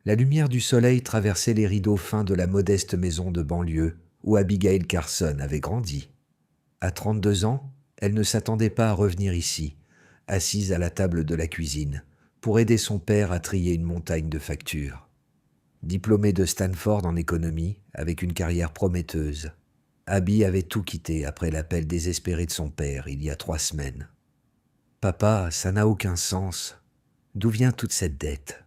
La lumière du soleil traversait les rideaux fins de la modeste maison de banlieue où Abigail Carson avait grandi. À 32 ans, elle ne s'attendait pas à revenir ici, assise à la table de la cuisine, pour aider son père à trier une montagne de factures. Diplômée de Stanford en économie, avec une carrière prometteuse, Abby avait tout quitté après l'appel désespéré de son père il y a 3 semaines. Papa, ça n'a aucun sens. D'où vient toute cette dette?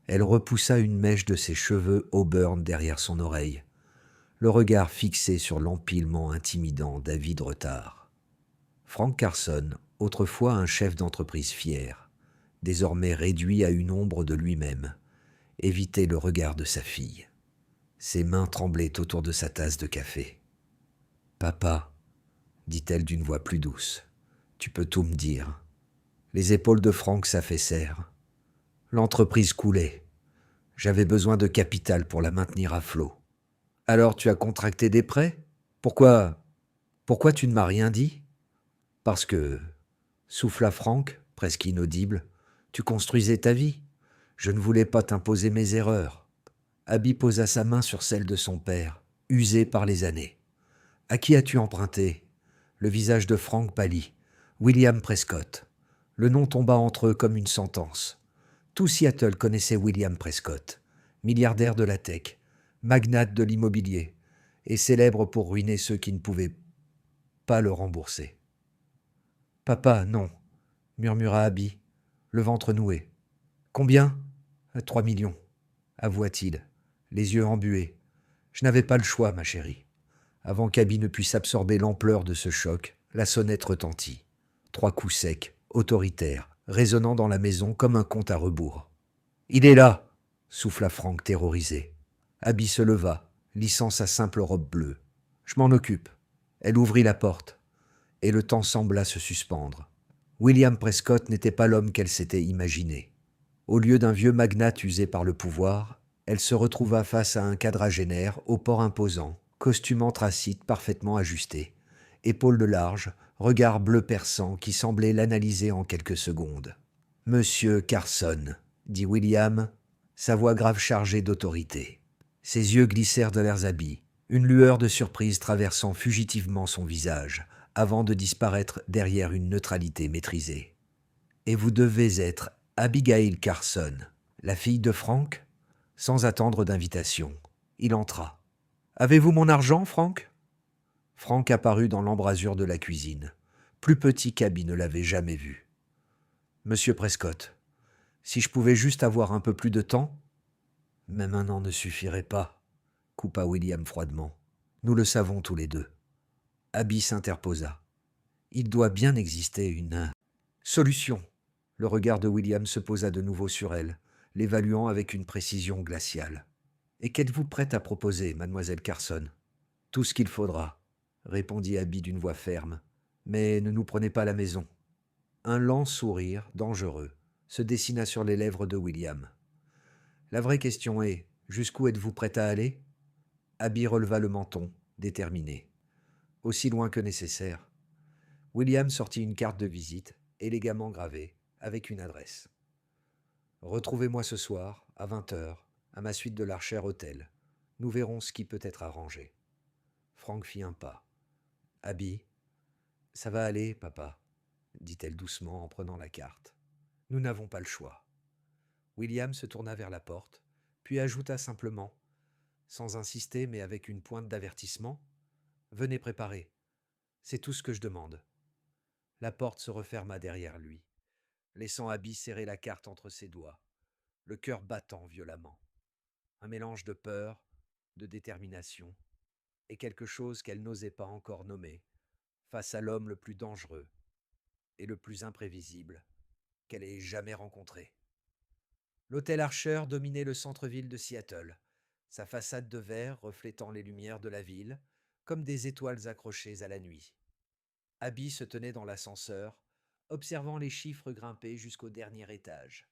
Elle repoussa une mèche de ses cheveux auburn derrière son oreille, le regard fixé sur l'empilement intimidant d'avis de retard. Frank Carson, autrefois un chef d'entreprise fier, désormais réduit à une ombre de lui-même, évitait le regard de sa fille. Ses mains tremblaient autour de sa tasse de café. « Papa, dit-elle d'une voix plus douce, tu peux tout me dire. » Les épaules de Frank s'affaissèrent. L'entreprise coulait. J'avais besoin de capital pour la maintenir à flot. Alors tu as contracté des prêts? Pourquoi tu ne m'as rien dit? Parce que, souffla Frank, presque inaudible, tu construisais ta vie. Je ne voulais pas t'imposer mes erreurs. Abby posa sa main sur celle de son père, usé par les années. À qui as-tu emprunté? Le visage de Frank pâlit. William Prescott. Le nom tomba entre eux comme une sentence. Tout Seattle connaissait William Prescott, milliardaire de la tech, magnate de l'immobilier, et célèbre pour ruiner ceux qui ne pouvaient pas le rembourser. « Papa, non, » murmura Abby, le ventre noué. « Combien? 3 millions, avoua-t-il, les yeux embués. Je n'avais pas le choix, ma chérie. Avant qu'Abby ne puisse absorber l'ampleur de ce choc, la sonnette retentit. 3 coups secs, autoritaires, résonnant dans la maison comme un compte à rebours. « Il est là !» souffla Frank terrorisé. Abby se leva, lissant sa simple robe bleue. « Je m'en occupe. » Elle ouvrit la porte, et le temps sembla se suspendre. William Prescott n'était pas l'homme qu'elle s'était imaginé. Au lieu d'un vieux magnate usé par le pouvoir, elle se retrouva face à un quadragénaire au port imposant, costume anthracite parfaitement ajusté, épaules larges, regard bleu perçant qui semblait l'analyser en quelques secondes. « Monsieur Carson, » dit William, sa voix grave chargée d'autorité. Ses yeux glissèrent de leurs habits, une lueur de surprise traversant fugitivement son visage, avant de disparaître derrière une neutralité maîtrisée. « Et vous devez être Abigail Carson, la fille de Frank ?» Sans attendre d'invitation, il entra. « Avez-vous mon argent, Frank ?» Frank apparut dans l'embrasure de la cuisine, plus petit qu'Abby ne l'avait jamais vu. « Monsieur Prescott, si je pouvais juste avoir un peu plus de temps ?»« Même un an ne suffirait pas, » coupa William froidement. « Nous le savons tous les deux. » Abby s'interposa. « Il doit bien exister une solution. » Le regard de William se posa de nouveau sur elle, l'évaluant avec une précision glaciale. « Et qu'êtes-vous prête à proposer, mademoiselle Carson ?»« Tout ce qu'il faudra, » répondit Abby d'une voix ferme. « Mais ne nous prenez pas à la maison. » Un lent sourire, dangereux, se dessina sur les lèvres de William. « La vraie question est, jusqu'où êtes-vous prête à aller ?» Abby releva le menton, déterminé. « Aussi loin que nécessaire. » William sortit une carte de visite, élégamment gravée, avec une adresse. « Retrouvez-moi ce soir, à 20h, à ma suite de l'Archer Hotel. Nous verrons ce qui peut être arrangé. » Frank fit un pas. « Abby, ça va aller, papa, » dit-elle doucement en prenant la carte. « Nous n'avons pas le choix. » William se tourna vers la porte, puis ajouta simplement, sans insister mais avec une pointe d'avertissement, « Venez préparer. C'est tout ce que je demande. » La porte se referma derrière lui, laissant Abby serrer la carte entre ses doigts, le cœur battant violemment. Un mélange de peur, de détermination, et quelque chose qu'elle n'osait pas encore nommer, face à l'homme le plus dangereux et le plus imprévisible qu'elle ait jamais rencontré. L'hôtel Archer dominait le centre-ville de Seattle, sa façade de verre reflétant les lumières de la ville, comme des étoiles accrochées à la nuit. Abby se tenait dans l'ascenseur, observant les chiffres grimper jusqu'au dernier étage.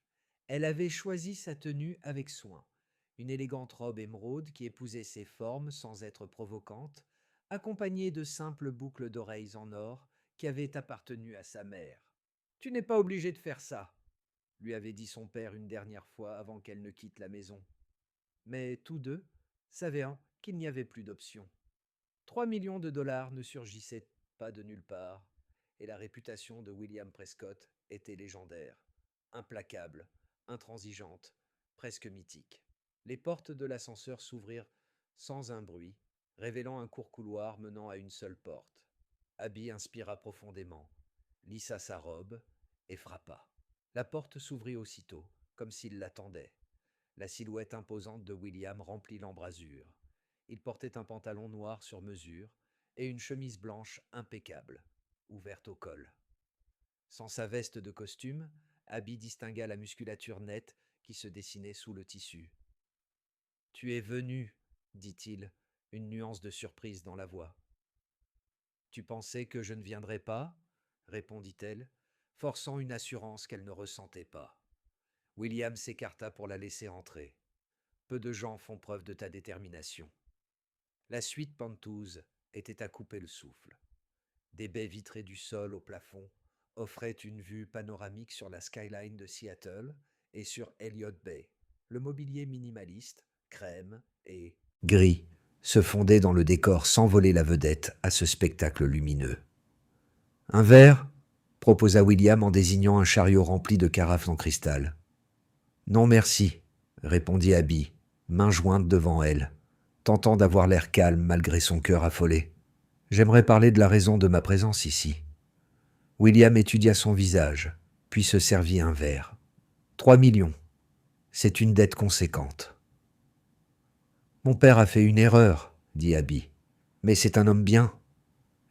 Elle avait choisi sa tenue avec soin, une élégante robe émeraude qui épousait ses formes sans être provocante, accompagnée de simples boucles d'oreilles en or qui avaient appartenu à sa mère. « Tu n'es pas obligé de faire ça. » lui avait dit son père une dernière fois avant qu'elle ne quitte la maison. Mais tous deux savaient qu'il n'y avait plus d'option. 3 millions de dollars ne surgissaient pas de nulle part, et la réputation de William Prescott était légendaire, implacable, intransigeante, presque mythique. Les portes de l'ascenseur s'ouvrirent sans un bruit, révélant un court couloir menant à une seule porte. Abby inspira profondément, lissa sa robe et frappa. La porte s'ouvrit aussitôt, comme s'il l'attendait. La silhouette imposante de William remplit l'embrasure. Il portait un pantalon noir sur mesure et une chemise blanche impeccable, ouverte au col. Sans sa veste de costume, Abby distingua la musculature nette qui se dessinait sous le tissu. « Tu es venu, dit-il, une nuance de surprise dans la voix. « Tu pensais que je ne viendrais pas ?» répondit-elle, forçant une assurance qu'elle ne ressentait pas. William s'écarta pour la laisser entrer. Peu de gens font preuve de ta détermination. La suite pentouse était à couper le souffle. Des baies vitrées du sol au plafond offraient une vue panoramique sur la skyline de Seattle et sur Elliott Bay. Le mobilier minimaliste, crème et gris, se fondait dans le décor sans voler la vedette à ce spectacle lumineux. « Un verre ?» proposa William en désignant un chariot rempli de carafes en cristal. « Non merci », répondit Abby, main jointe devant elle, tentant d'avoir l'air calme malgré son cœur affolé. « J'aimerais parler de la raison de ma présence ici. » William étudia son visage, puis se servit un verre. 3 millions. C'est une dette conséquente. « Mon père a fait une erreur, dit Abby, mais c'est un homme bien.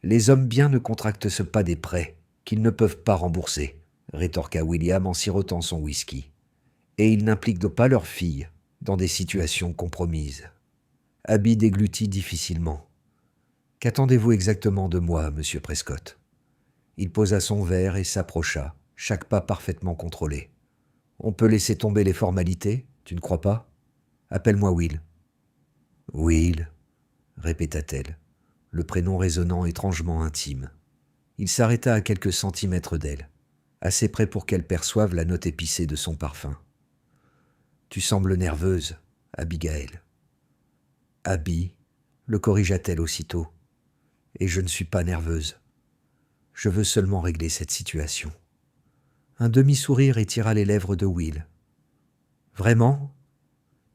Les hommes bien ne contractent pas des prêts qu'ils ne peuvent pas rembourser, rétorqua William en sirotant son whisky. Et ils n'impliquent pas leurs filles dans des situations compromises. Abby déglutit difficilement. « Qu'attendez-vous exactement de moi, monsieur Prescott ?» Il posa son verre et s'approcha, chaque pas parfaitement contrôlé. « On peut laisser tomber les formalités, tu ne crois pas ? Appelle-moi Will. »« Will, » répéta-t-elle, le prénom résonnant étrangement intime. Il s'arrêta à quelques centimètres d'elle, assez près pour qu'elle perçoive la note épicée de son parfum. « Tu sembles nerveuse, Abigail. »« Abby, » le corrigea-t-elle aussitôt, « et je ne suis pas nerveuse. Je veux seulement régler cette situation. » Un demi-sourire étira les lèvres de Will. « Vraiment ?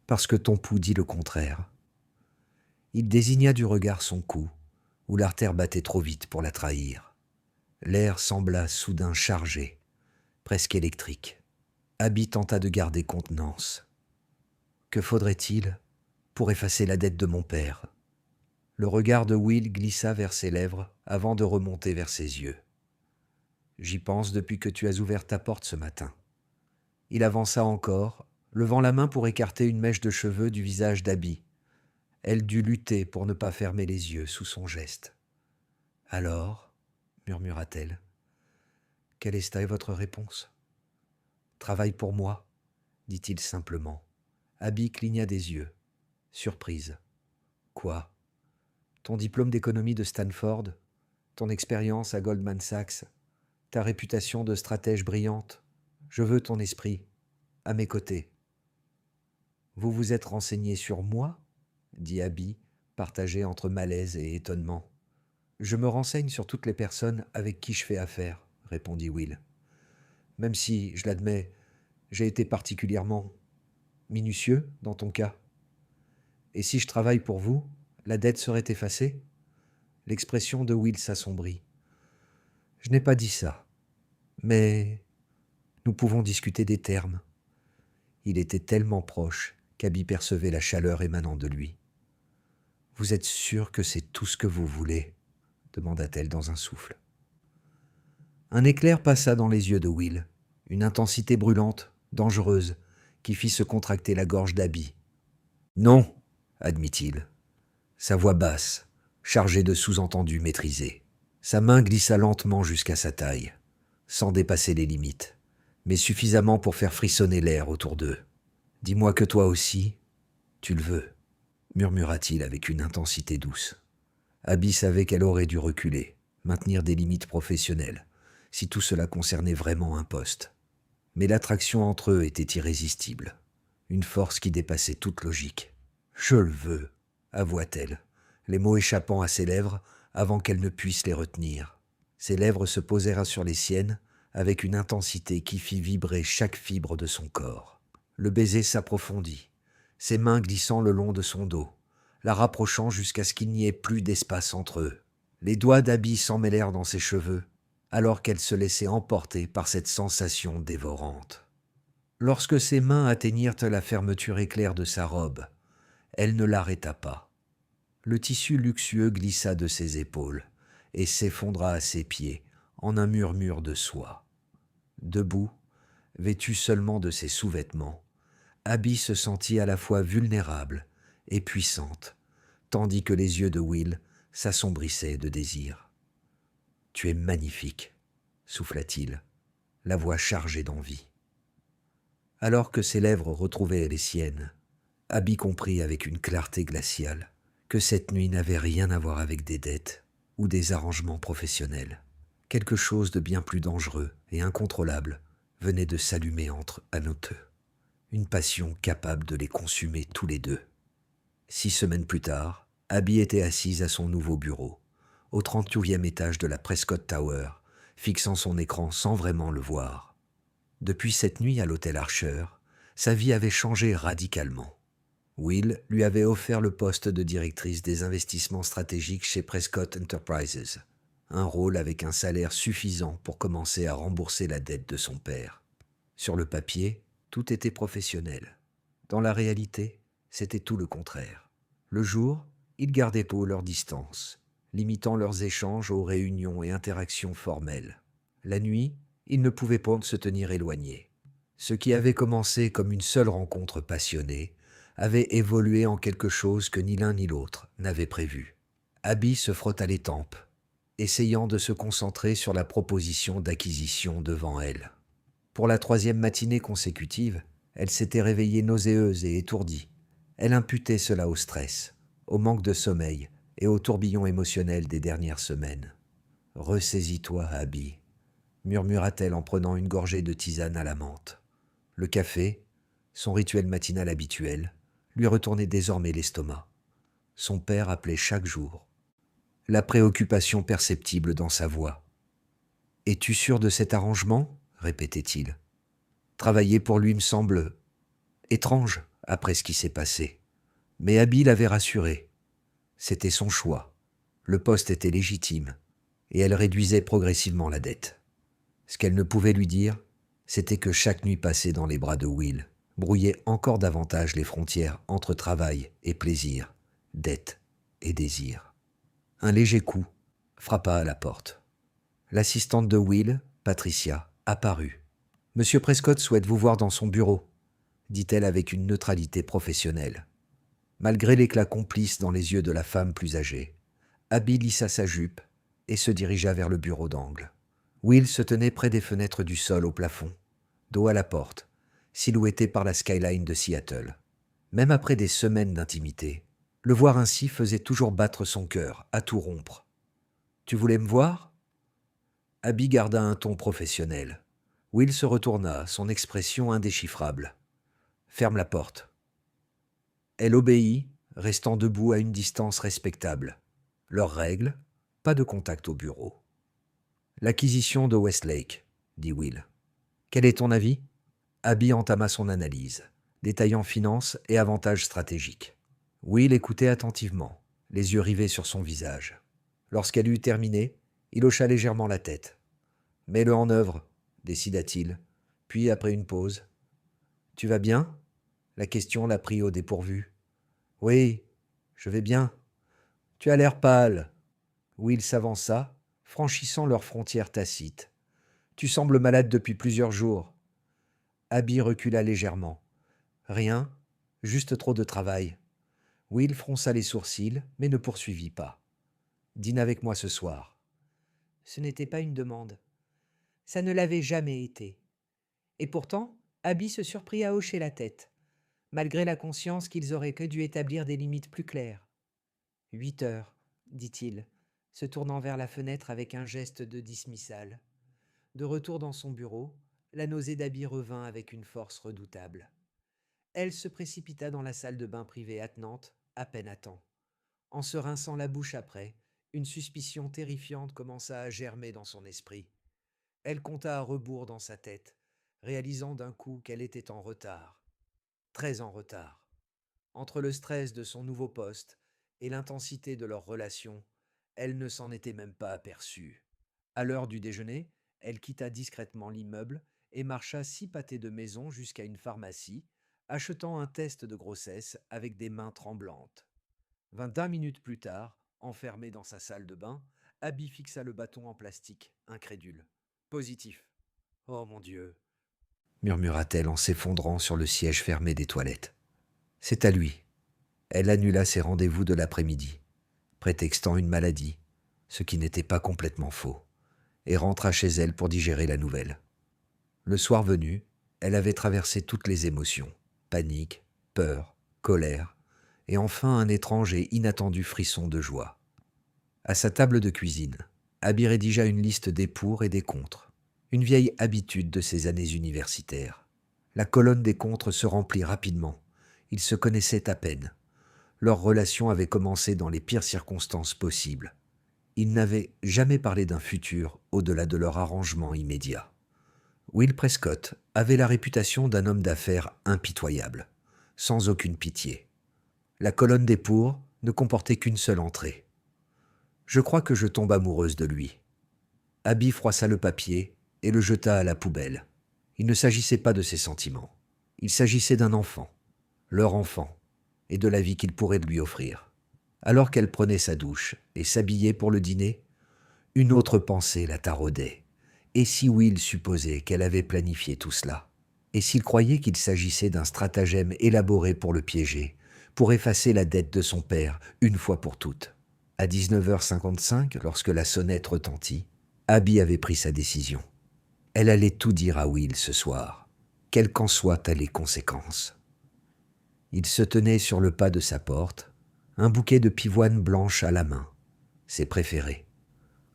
Parce que ton pouls dit le contraire. » Il désigna du regard son cou, où l'artère battait trop vite pour la trahir. L'air sembla soudain chargé, presque électrique. Abby tenta de garder contenance. « Que faudrait-il pour effacer la dette de mon père ?» Le regard de Will glissa vers ses lèvres avant de remonter vers ses yeux. « J'y pense depuis que tu as ouvert ta porte ce matin. » Il avança encore, levant la main pour écarter une mèche de cheveux du visage d'Abby. Elle dut lutter pour ne pas fermer les yeux sous son geste. « Alors, » murmura-t-elle, « quelle est votre réponse ? »« Travaille pour moi, » dit-il simplement. Abby cligna des yeux, surprise. « Quoi ? Ton diplôme d'économie de Stanford, ton expérience à Goldman Sachs, ta réputation de stratège brillante, je veux ton esprit, à mes côtés. »« Vous vous êtes renseigné sur moi ?» dit Abby, partagée entre malaise et étonnement. « Je me renseigne sur toutes les personnes avec qui je fais affaire, » répondit Will. « Même si, je l'admets, j'ai été particulièrement minutieux dans ton cas. Et si je travaille pour vous, la dette serait effacée ?» L'expression de Will s'assombrit. « Je n'ai pas dit ça, mais nous pouvons discuter des termes. » Il était tellement proche qu'Abby percevait la chaleur émanant de lui. « Vous êtes sûr que c'est tout ce que vous voulez ?» demanda-t-elle dans un souffle. Un éclair passa dans les yeux de Will, une intensité brûlante, dangereuse, qui fit se contracter la gorge d'Abby. « Non, » admit-il. Sa voix basse, chargée de sous-entendus maîtrisés. Sa main glissa lentement jusqu'à sa taille, sans dépasser les limites, mais suffisamment pour faire frissonner l'air autour d'eux. « Dis-moi que toi aussi, tu le veux, » murmura-t-il avec une intensité douce. Abby savait qu'elle aurait dû reculer, maintenir des limites professionnelles, si tout cela concernait vraiment un poste. Mais l'attraction entre eux était irrésistible, une force qui dépassait toute logique. « Je le veux », avoua-t-elle, les mots échappant à ses lèvres avant qu'elle ne puisse les retenir. Ses lèvres se posèrent sur les siennes avec une intensité qui fit vibrer chaque fibre de son corps. Le baiser s'approfondit, ses mains glissant le long de son dos, la rapprochant jusqu'à ce qu'il n'y ait plus d'espace entre eux. Les doigts d'Abby s'emmêlèrent dans ses cheveux, alors qu'elle se laissait emporter par cette sensation dévorante. Lorsque ses mains atteignirent la fermeture éclair de sa robe, elle ne l'arrêta pas. Le tissu luxueux glissa de ses épaules et s'effondra à ses pieds en un murmure de soie. Debout, vêtue seulement de ses sous-vêtements, Abby se sentit à la fois vulnérable et puissante, tandis que les yeux de Will s'assombrissaient de désir. « Tu es magnifique », souffla-t-il, la voix chargée d'envie. Alors que ses lèvres retrouvaient les siennes, Abby comprit avec une clarté glaciale que cette nuit n'avait rien à voir avec des dettes ou des arrangements professionnels. Quelque chose de bien plus dangereux et incontrôlable venait de s'allumer entre Anote, une passion capable de les consumer tous les deux. 6 semaines plus tard, Abby était assise à son nouveau bureau, au 38e étage de la Prescott Tower, fixant son écran sans vraiment le voir. Depuis cette nuit à l'hôtel Archer, sa vie avait changé radicalement. Will lui avait offert le poste de directrice des investissements stratégiques chez Prescott Enterprises, un rôle avec un salaire suffisant pour commencer à rembourser la dette de son père. Sur le papier, tout était professionnel. Dans la réalité, c'était tout le contraire. Le jour, ils gardaient peu leur distance, limitant leurs échanges aux réunions et interactions formelles. La nuit, ils ne pouvaient pas se tenir éloignés. Ce qui avait commencé comme une seule rencontre passionnée avait évolué en quelque chose que ni l'un ni l'autre n'avait prévu. Abby se frotta les tempes, essayant de se concentrer sur la proposition d'acquisition devant elle. Pour la 3e matinée consécutive, elle s'était réveillée nauséeuse et étourdie. Elle imputait cela au stress, au manque de sommeil et au tourbillon émotionnel des dernières semaines. « Ressaisis-toi, Abby », murmura-t-elle en prenant une gorgée de tisane à la menthe. Le café, son rituel matinal habituel, lui retournait désormais l'estomac. Son père appelait chaque jour. La préoccupation perceptible dans sa voix. « Es-tu sûr de cet arrangement ?» répétait-il. Travailler pour lui me semble étrange après ce qui s'est passé. Mais Abby l'avait rassuré. C'était son choix. Le poste était légitime et elle réduisait progressivement la dette. Ce qu'elle ne pouvait lui dire, c'était que chaque nuit passée dans les bras de Will brouillait encore davantage les frontières entre travail et plaisir, dette et désir. Un léger coup frappa à la porte. L'assistante de Will, Patricia, apparut. « Monsieur Prescott souhaite vous voir dans son bureau », dit-elle avec une neutralité professionnelle. Malgré l'éclat complice dans les yeux de la femme plus âgée, Abby lissa sa jupe et se dirigea vers le bureau d'angle. Will se tenait près des fenêtres du sol au plafond, dos à la porte, silhouetté par la skyline de Seattle. Même après des semaines d'intimité, le voir ainsi faisait toujours battre son cœur, à tout rompre. « Tu voulais me voir ?» Abby garda un ton professionnel. Will se retourna, son expression indéchiffrable. « Ferme la porte. » Elle obéit, restant debout à une distance respectable. Leur règle, pas de contact au bureau. « L'acquisition de Westlake, » dit Will. « Quel est ton avis ?» Abby entama son analyse, détaillant finances et avantages stratégiques. Will écoutait attentivement, les yeux rivés sur son visage. Lorsqu'elle eut terminé, il hocha légèrement la tête. « Mets-le en œuvre, » décida-t-il, puis après une pause. « Tu vas bien ?» La question la prit au dépourvu. « Oui, je vais bien. Tu as l'air pâle. » Will s'avança, franchissant leurs frontières tacites. « Tu sembles malade depuis plusieurs jours. » Abby recula légèrement. « Rien, juste trop de travail. » Will fronça les sourcils, mais ne poursuivit pas. « Dîne avec moi ce soir. » Ce n'était pas une demande. Ça ne l'avait jamais été. Et pourtant, Abby se surprit à hocher la tête, malgré la conscience qu'ils auraient que dû établir des limites plus claires. « 8 heures, » dit-il, se tournant vers la fenêtre avec un geste de dismissal. De retour dans son bureau, La nausée d'Abby revint avec une force redoutable. Elle se précipita dans la salle de bain privée attenante, à peine à temps. En se rinçant la bouche après, une suspicion terrifiante commença à germer dans son esprit. Elle compta à rebours dans sa tête, réalisant d'un coup qu'elle était en retard. Très en retard. Entre le stress de son nouveau poste et l'intensité de leur relation, elle ne s'en était même pas aperçue. À l'heure du déjeuner, elle quitta discrètement l'immeuble et marcha 6 pâtés de maison jusqu'à une pharmacie, achetant un test de grossesse avec des mains tremblantes. 20 minutes plus tard, enfermée dans sa salle de bain, Abby fixa le bâton en plastique, incrédule. Positif. Oh mon Dieu, murmura-t-elle en s'effondrant sur le siège fermé des toilettes. C'est à lui. Elle annula ses rendez-vous de l'après-midi, prétextant une maladie, ce qui n'était pas complètement faux, et rentra chez elle pour digérer la nouvelle. Le soir venu, elle avait traversé toutes les émotions, panique, peur, colère, et enfin un étrange et inattendu frisson de joie. À sa table de cuisine, Abby rédigea une liste des pour et des contre, une vieille habitude de ses années universitaires. La colonne des contre se remplit rapidement. Ils se connaissaient à peine. Leur relation avait commencé dans les pires circonstances possibles. Ils n'avaient jamais parlé d'un futur au-delà de leur arrangement immédiat. Will Prescott avait la réputation d'un homme d'affaires impitoyable, sans aucune pitié. La colonne des pour ne comportait qu'une seule entrée. Je crois que je tombe amoureuse de lui. Abby froissa le papier et le jeta à la poubelle. Il ne s'agissait pas de ses sentiments. Il s'agissait d'un enfant, leur enfant, et de la vie qu'il pourrait lui offrir. Alors qu'elle prenait sa douche et s'habillait pour le dîner, une autre pensée la taraudait. Et si Will supposait qu'elle avait planifié tout cela? Et s'il croyait qu'il s'agissait d'un stratagème élaboré pour le piéger, pour effacer la dette de son père une fois pour toutes? À 19h55, lorsque la sonnette retentit, Abby avait pris sa décision. Elle allait tout dire à Will ce soir, quelles qu'en soient les conséquences. Il se tenait sur le pas de sa porte, un bouquet de pivoine blanche à la main, ses préférés.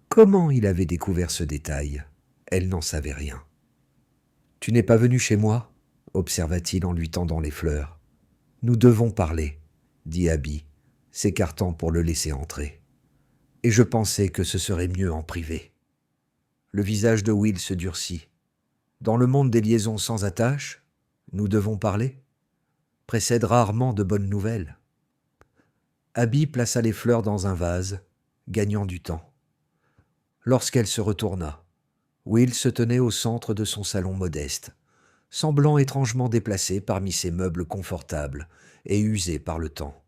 Comment il avait découvert ce détail? Elle n'en savait rien. « Tu n'es pas venu chez moi ?» observa-t-il en lui tendant les fleurs. « Nous devons parler, » dit Abby, s'écartant pour le laisser entrer. « Et je pensais que ce serait mieux en privé. » Le visage de Will se durcit. « Dans le monde des liaisons sans attache, nous devons parler ?» Précèdent rarement de bonnes nouvelles. Abby plaça les fleurs dans un vase, gagnant du temps. Lorsqu'elle se retourna, Will se tenait au centre de son salon modeste, semblant étrangement déplacé parmi ses meubles confortables et usés par le temps.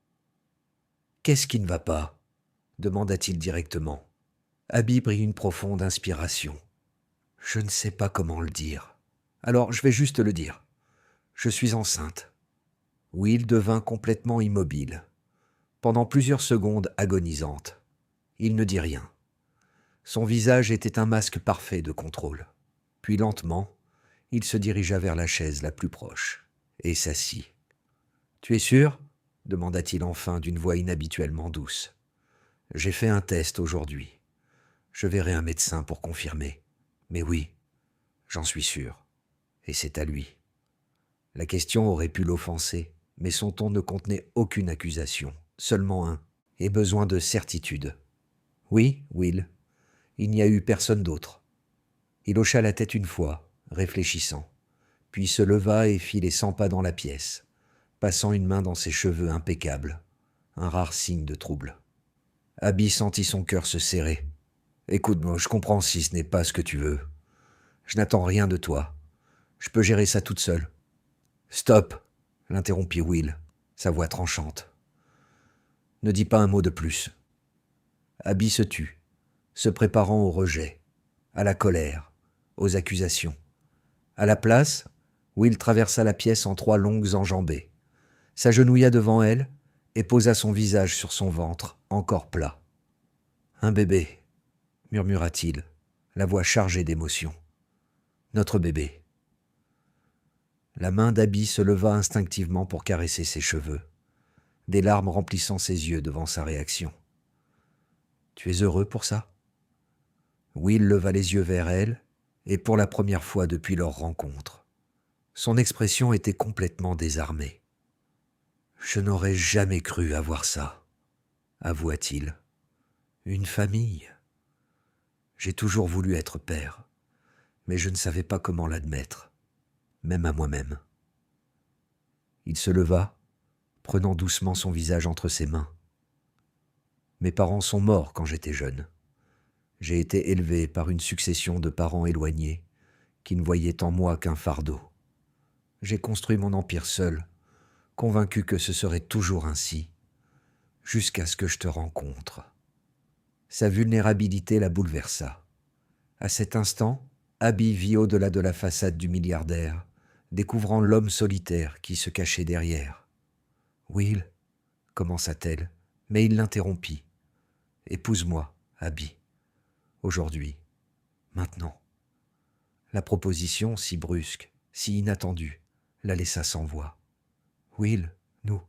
« Qu'est-ce qui ne va pas ?» demanda-t-il directement. Abby prit une profonde inspiration. « Je ne sais pas comment le dire. Alors je vais juste le dire. Je suis enceinte. » Will devint complètement immobile, pendant plusieurs secondes agonisantes. Il ne dit rien. Son visage était un masque parfait de contrôle. Puis lentement, il se dirigea vers la chaise la plus proche et s'assit. « Tu es sûr ?» demanda-t-il enfin d'une voix inhabituellement douce. « J'ai fait un test aujourd'hui. Je verrai un médecin pour confirmer. Mais oui, j'en suis sûr. Et c'est à lui. » La question aurait pu l'offenser, mais son ton ne contenait aucune accusation, seulement un, et besoin de certitude. « Oui, Will, il n'y a eu personne d'autre. » Il hocha la tête une fois, réfléchissant, puis se leva et fit les 100 pas dans la pièce, passant une main dans ses cheveux impeccables, un rare signe de trouble. Abby sentit son cœur se serrer. « Écoute-moi, je comprends si ce n'est pas ce que tu veux. Je n'attends rien de toi. Je peux gérer ça toute seule. »« Stop !» l'interrompit Will, sa voix tranchante. « Ne dis pas un mot de plus. » Abby se tut, se préparant au rejet, à la colère, aux accusations. À la place, Will traversa la pièce en 3 longues enjambées, s'agenouilla devant elle et posa son visage sur son ventre, encore plat. « Un bébé, » murmura-t-il, la voix chargée d'émotion. « Notre bébé. » La main d'Abby se leva instinctivement pour caresser ses cheveux, des larmes remplissant ses yeux devant sa réaction. « Tu es heureux pour ça ?» Will leva les yeux vers elle Et pour la première fois depuis leur rencontre, son expression était complètement désarmée. « Je n'aurais jamais cru avoir ça, avoua-t-il. Une famille. J'ai toujours voulu être père, mais je ne savais pas comment l'admettre, même à moi-même. » Il se leva, prenant doucement son visage entre ses mains. « Mes parents sont morts quand j'étais jeune. J'ai été élevé par une succession de parents éloignés qui ne voyaient en moi qu'un fardeau. J'ai construit mon empire seul, convaincu que ce serait toujours ainsi, jusqu'à ce que je te rencontre. » Sa vulnérabilité la bouleversa. À cet instant, Abby vit au-delà de la façade du milliardaire, découvrant l'homme solitaire qui se cachait derrière. « Will, commença-t-elle, mais il l'interrompit. « Épouse-moi, Abby. Aujourd'hui. Maintenant. » La proposition, si brusque, si inattendue, la laissa sans voix. « Will, nous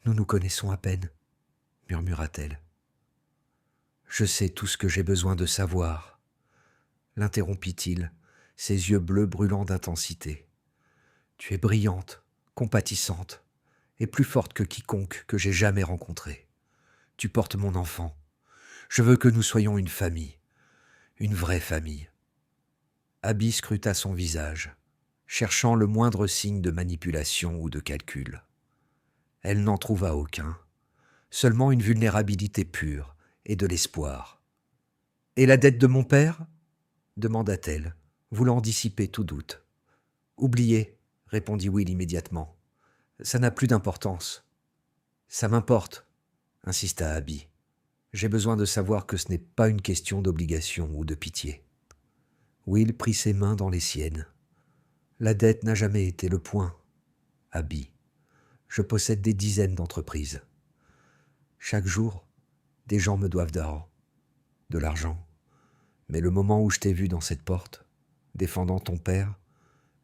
nous connaissons à peine, » murmura-t-elle. « Je sais tout ce que j'ai besoin de savoir, » l'interrompit-il, ses yeux bleus brûlant d'intensité. « Tu es brillante, compatissante, et plus forte que quiconque que j'ai jamais rencontré. Tu portes mon enfant. Je veux que nous soyons une famille, une vraie famille. » Abby scruta son visage, cherchant le moindre signe de manipulation ou de calcul. Elle n'en trouva aucun, seulement une vulnérabilité pure et de l'espoir. « Et la dette de mon père ?» demanda-t-elle, voulant dissiper tout doute. « Oubliez, » répondit Will immédiatement. « Ça n'a plus d'importance. »« Ça m'importe, » insista Abby. « J'ai besoin de savoir que ce n'est pas une question d'obligation ou de pitié. » Will prit ses mains dans les siennes. « La dette n'a jamais été le point, Abby. Je possède des dizaines d'entreprises. Chaque jour, des gens me doivent de l'argent. Mais le moment où je t'ai vue dans cette porte, défendant ton père,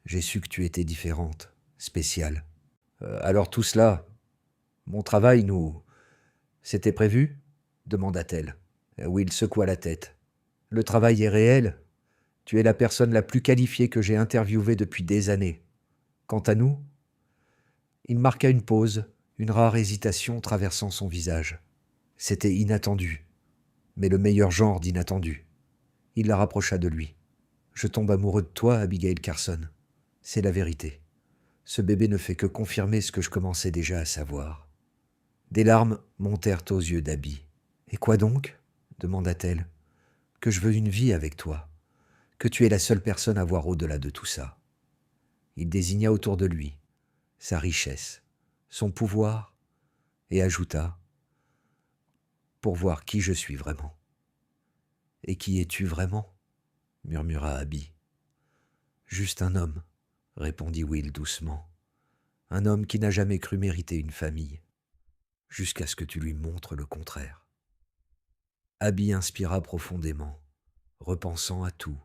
j'ai su que tu étais différente, spéciale. Alors tout cela, mon travail, c'était prévu ?» demanda-t-elle. Will secoua la tête. « Le travail est réel. Tu es la personne la plus qualifiée que j'ai interviewée depuis des années. Quant à nous... » Il marqua une pause, une rare hésitation traversant son visage. C'était inattendu, mais le meilleur genre d'inattendu. Il la rapprocha de lui. « Je tombe amoureux de toi, Abigail Carson. C'est la vérité. Ce bébé ne fait que confirmer ce que je commençais déjà à savoir. » Des larmes montèrent aux yeux d'Abby. « Et quoi donc ?» demanda-t-elle. « Que je veux une vie avec toi, que tu es la seule personne à voir au-delà de tout ça. » Il désigna autour de lui sa richesse, son pouvoir, et ajouta « Pour voir qui je suis vraiment. »« Et qui es-tu vraiment ?» murmura Abby. « Juste un homme, » répondit Will doucement. « Un homme qui n'a jamais cru mériter une famille, jusqu'à ce que tu lui montres le contraire. » Abby inspira profondément, repensant à tout,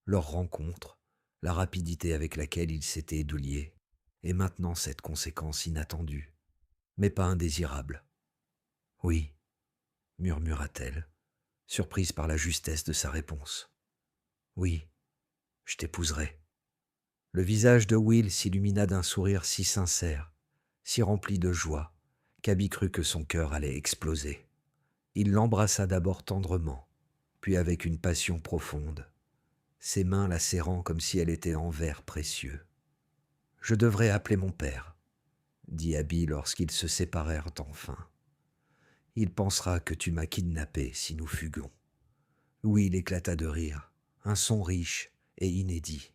leur rencontre, la rapidité avec laquelle ils s'étaient douliés, et maintenant cette conséquence inattendue, mais pas indésirable. « Oui, » murmura-t-elle, surprise par la justesse de sa réponse. « Oui, je t'épouserai. » Le visage de Will s'illumina d'un sourire si sincère, si rempli de joie, qu'Abby crut que son cœur allait exploser. Il l'embrassa d'abord tendrement, puis avec une passion profonde, ses mains la serrant comme si elle était en verre précieux. « Je devrais appeler mon père, » dit Abby lorsqu'ils se séparèrent enfin. « Il pensera que tu m'as kidnappé si nous fuguons. » Will éclata de rire, un son riche et inédit.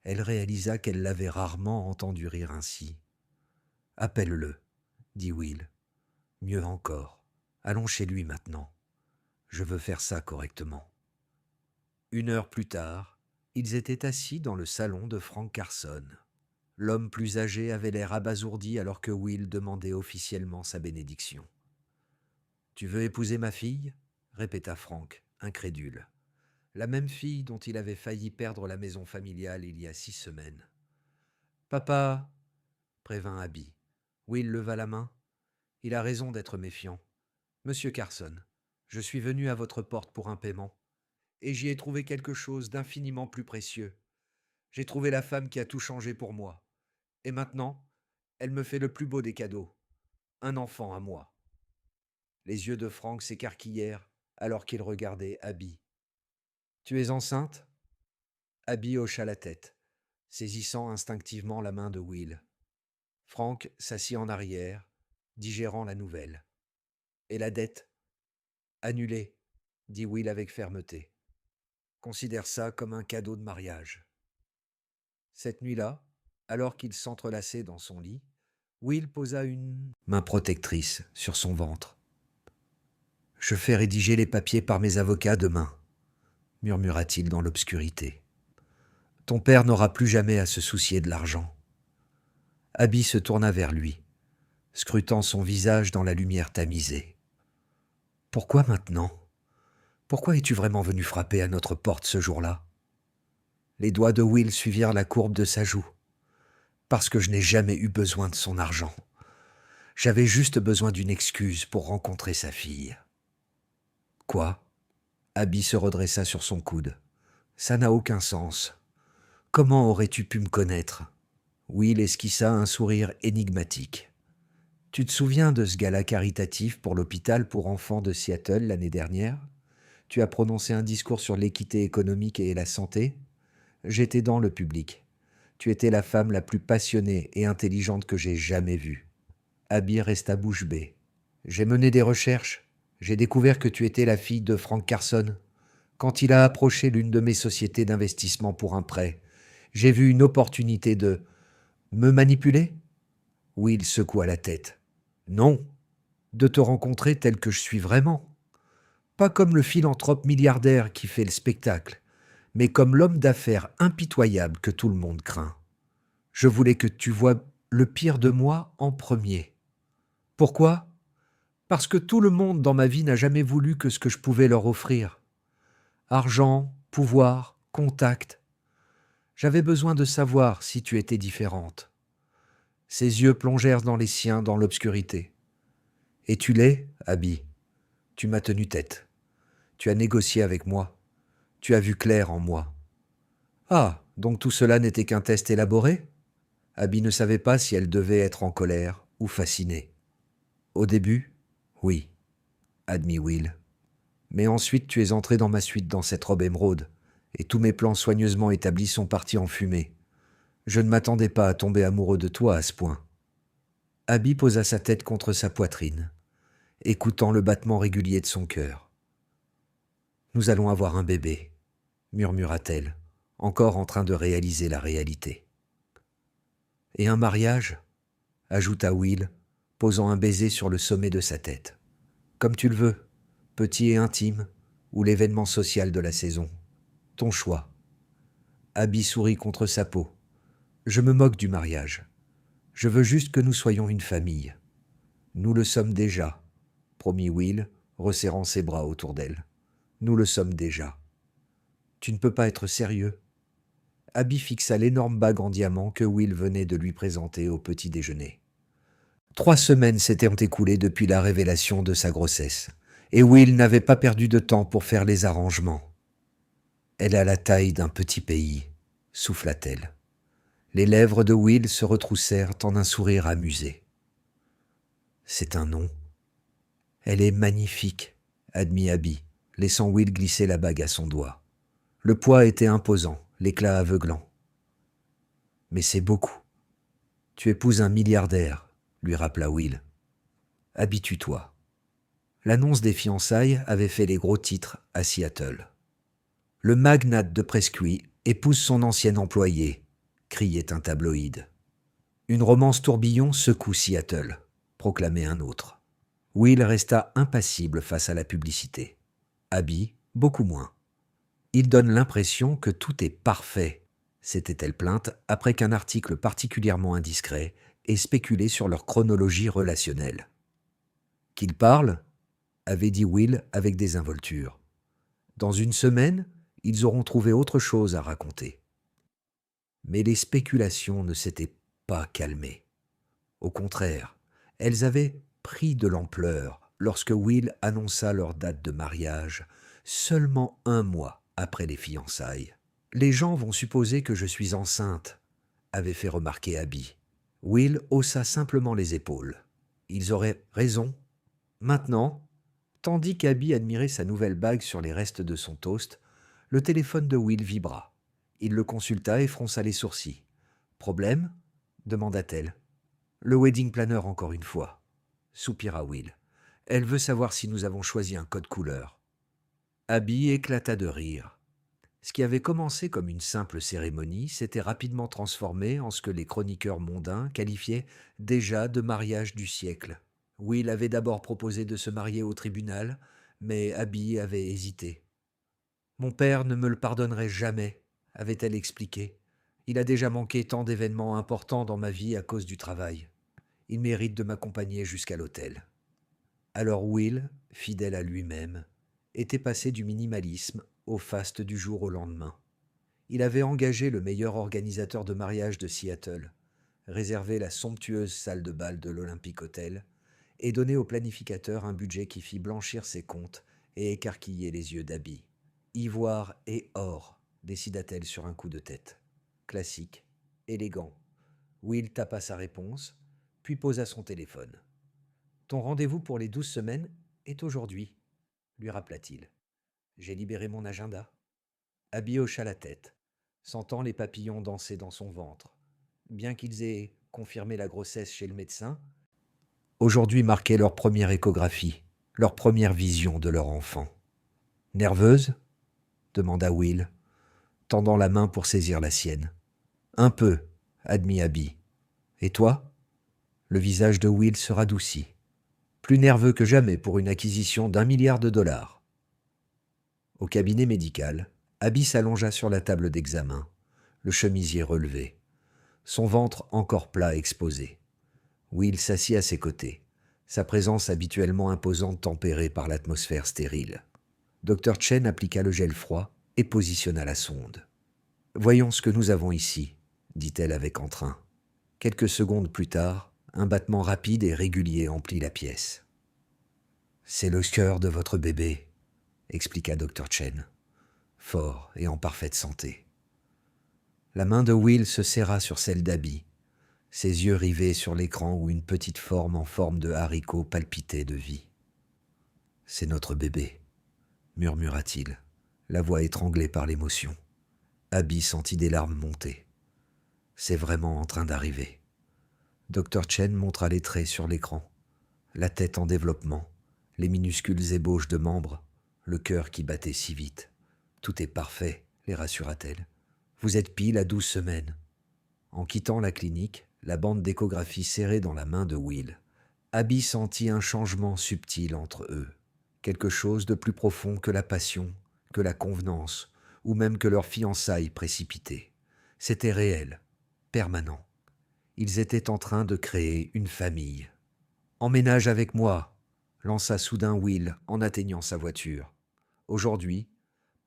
Elle réalisa qu'elle l'avait rarement entendu rire ainsi. « Appelle-le, » dit Will. « Mieux encore, allons chez lui maintenant. Je veux faire ça correctement. » 1 heure plus tard, ils étaient assis dans le salon de Frank Carson. L'homme plus âgé avait l'air abasourdi alors que Will demandait officiellement sa bénédiction. « Tu veux épouser ma fille ?» répéta Frank, incrédule. La même fille dont il avait failli perdre la maison familiale il y a 6 semaines. « Papa !» prévint Abby. Will leva la main. « Il a raison d'être méfiant. Monsieur Carson, je suis venu à votre porte pour un paiement. et j'y ai trouvé quelque chose d'infiniment plus précieux. J'ai trouvé la femme qui a tout changé pour moi. Et maintenant, elle me fait le plus beau des cadeaux, un enfant à moi. Les yeux de Frank s'écarquillèrent alors qu'il regardait Abby. Tu es enceinte? Abby hocha la tête, saisissant instinctivement la main de Will. Frank s'assit en arrière, digérant la nouvelle. Et la dette? Annulée, dit Will avec fermeté. Considère ça comme un cadeau de mariage. Cette nuit-là, alors qu'il s'entrelaçait dans son lit, Will posa une main protectrice sur son ventre. Je fais rédiger les papiers par mes avocats demain, murmura-t-il dans l'obscurité. Ton père n'aura plus jamais à se soucier de l'argent. Abby se tourna vers lui, scrutant son visage dans la lumière tamisée. Pourquoi maintenant? Pourquoi es-tu vraiment venu frapper à notre porte ce jour-là? Les doigts de Will suivirent la courbe de sa joue. Parce que je n'ai jamais eu besoin de son argent. J'avais juste besoin d'une excuse pour rencontrer sa fille. Quoi? Abby se redressa sur son coude. Ça n'a aucun sens. Comment aurais-tu pu me connaître? Will esquissa un sourire énigmatique. Tu te souviens de ce gala caritatif pour l'hôpital pour enfants de Seattle l'année dernière? Tu as prononcé un discours sur l'équité économique et la santé? J'étais dans le public. Tu étais la femme la plus passionnée et intelligente que j'ai jamais vue. Abby resta bouche bée. J'ai mené des recherches. J'ai découvert que tu étais la fille de Frank Carson. Quand il a approché l'une de mes sociétés d'investissement pour un prêt, j'ai vu une opportunité de... Me manipuler? Will secoua la tête. Non, de te rencontrer tel que je suis vraiment. Pas comme le philanthrope milliardaire qui fait le spectacle, mais comme l'homme d'affaires impitoyable que tout le monde craint. Je voulais que tu vois le pire de moi en premier. Pourquoi? Parce que tout le monde dans ma vie n'a jamais voulu que ce que je pouvais leur offrir. Argent, pouvoir, contact. J'avais besoin de savoir si tu étais différente. Ses yeux plongèrent dans les siens dans l'obscurité. Et tu l'es, Abby. Tu m'as tenu tête. Tu as négocié avec moi. Tu as vu clair en moi. Ah, donc tout cela n'était qu'un test élaboré? Abby ne savait pas si elle devait être en colère ou fascinée. Au début, oui, admit Will. Mais ensuite tu es entré dans ma suite dans cette robe émeraude, et tous mes plans soigneusement établis sont partis en fumée. Je ne m'attendais pas à tomber amoureux de toi à ce point. Abby posa sa tête contre sa poitrine, écoutant le battement régulier de son cœur. Nous allons avoir un bébé, murmura-t-elle, encore en train de réaliser la réalité. Et un mariage, ajouta Will, posant un baiser sur le sommet de sa tête. Comme tu le veux, petit et intime, ou l'événement social de la saison. Ton choix. Abby sourit contre sa peau. Je me moque du mariage. Je veux juste que nous soyons une famille. Nous le sommes déjà, promit Will, resserrant ses bras autour d'elle. Nous le sommes déjà. Tu ne peux pas être sérieux. Abby fixa l'énorme bague en diamant que Will venait de lui présenter au petit déjeuner. 3 semaines s'étaient écoulées depuis la révélation de sa grossesse, et Will n'avait pas perdu de temps pour faire les arrangements. Elle a la taille d'un petit pays, souffla-t-elle. Les lèvres de Will se retroussèrent en un sourire amusé. C'est un nom. Elle est magnifique, admit Abby, laissant Will glisser la bague à son doigt. Le poids était imposant, l'éclat aveuglant. Mais c'est beaucoup. Tu épouses un milliardaire, lui rappela Will. Habitue-toi. L'annonce des fiançailles avait fait les gros titres à Seattle. Le magnate de Presqui épouse son ancien employé, criait un tabloïd. Une romance tourbillon secoue Seattle, proclamait un autre. Will resta impassible face à la publicité. Abby, beaucoup moins. Il donne l'impression que tout est parfait, s'était-elle plainte après qu'un article particulièrement indiscret ait spéculé sur leur chronologie relationnelle. Qu'il parle, avait dit Will avec désinvolture. Dans une semaine, ils auront trouvé autre chose à raconter. Mais les spéculations ne s'étaient pas calmées. Au contraire, elles avaient pris de l'ampleur lorsque Will annonça leur date de mariage seulement 1 mois après les fiançailles. Les gens vont supposer que je suis enceinte, avait fait remarquer Abby. Will haussa simplement les épaules. Ils auraient raison. Maintenant, tandis qu'Abby admirait sa nouvelle bague sur les restes de son toast, le téléphone de Will vibra. Il le consulta et fronça les sourcils. « Problème » demanda-t-elle. « Le wedding planner encore une fois » soupira Will. « Elle veut savoir si nous avons choisi un code couleur. » Abby éclata de rire. Ce qui avait commencé comme une simple cérémonie s'était rapidement transformé en ce que les chroniqueurs mondains qualifiaient déjà de mariage du siècle. Will avait d'abord proposé de se marier au tribunal, mais Abby avait hésité. « Mon père ne me le pardonnerait jamais », avait-elle expliqué. « Il a déjà manqué tant d'événements importants dans ma vie à cause du travail. Il mérite de m'accompagner jusqu'à l'hôtel. » Alors Will, fidèle à lui-même, était passé du minimalisme au faste du jour au lendemain. Il avait engagé le meilleur organisateur de mariage de Seattle, réservé la somptueuse salle de bal de l'Olympic Hotel et donné au planificateur un budget qui fit blanchir ses comptes et écarquiller les yeux d'Abby. « Ivoire et or », décida-t-elle sur un coup de tête. Classique, élégant. Will tapa sa réponse, puis posa son téléphone. « Ton rendez-vous pour les 12 semaines est aujourd'hui, » lui rappela-t-il. « J'ai libéré mon agenda. » Abby hocha la tête, sentant les papillons danser dans son ventre. Bien qu'ils aient confirmé la grossesse chez le médecin, aujourd'hui marquait leur première échographie, leur première vision de leur enfant. « Nerveuse ?» demanda Will, tendant la main pour saisir la sienne. « Un peu, » admit Abby. « Et toi ?» Le visage de Will se radoucit. Plus nerveux que jamais pour une acquisition d'1 milliard de dollars. Au cabinet médical, Abby s'allongea sur la table d'examen, le chemisier relevé, son ventre encore plat exposé. Will s'assit à ses côtés, sa présence habituellement imposante tempérée par l'atmosphère stérile. Dr. Chen appliqua le gel froid et positionna la sonde. « Voyons ce que nous avons ici, » dit-elle avec entrain. Quelques secondes plus tard, un battement rapide et régulier emplit la pièce. « C'est le cœur de votre bébé, » expliqua Dr. Chen, fort et en parfaite santé. La main de Will se serra sur celle d'Abby, ses yeux rivés sur l'écran où une petite forme en forme de haricot palpitait de vie. « C'est notre bébé, » murmura-t-il, la voix étranglée par l'émotion. Abby sentit des larmes monter. « C'est vraiment en train d'arriver. » Dr. Chen montra les traits sur l'écran, la tête en développement, les minuscules ébauches de membres, le cœur qui battait si vite. « Tout est parfait, » les rassura-t-elle. « Vous êtes pile à 12 semaines. » En quittant la clinique, la bande d'échographie serrée dans la main de Will, Abby sentit un changement subtil entre eux, quelque chose de plus profond que la passion, que la convenance, ou même que leur fiançailles précipitée. C'était réel, permanent. Ils étaient en train de créer une famille. « Emménage avec moi », lança soudain Will en atteignant sa voiture. « Aujourd'hui,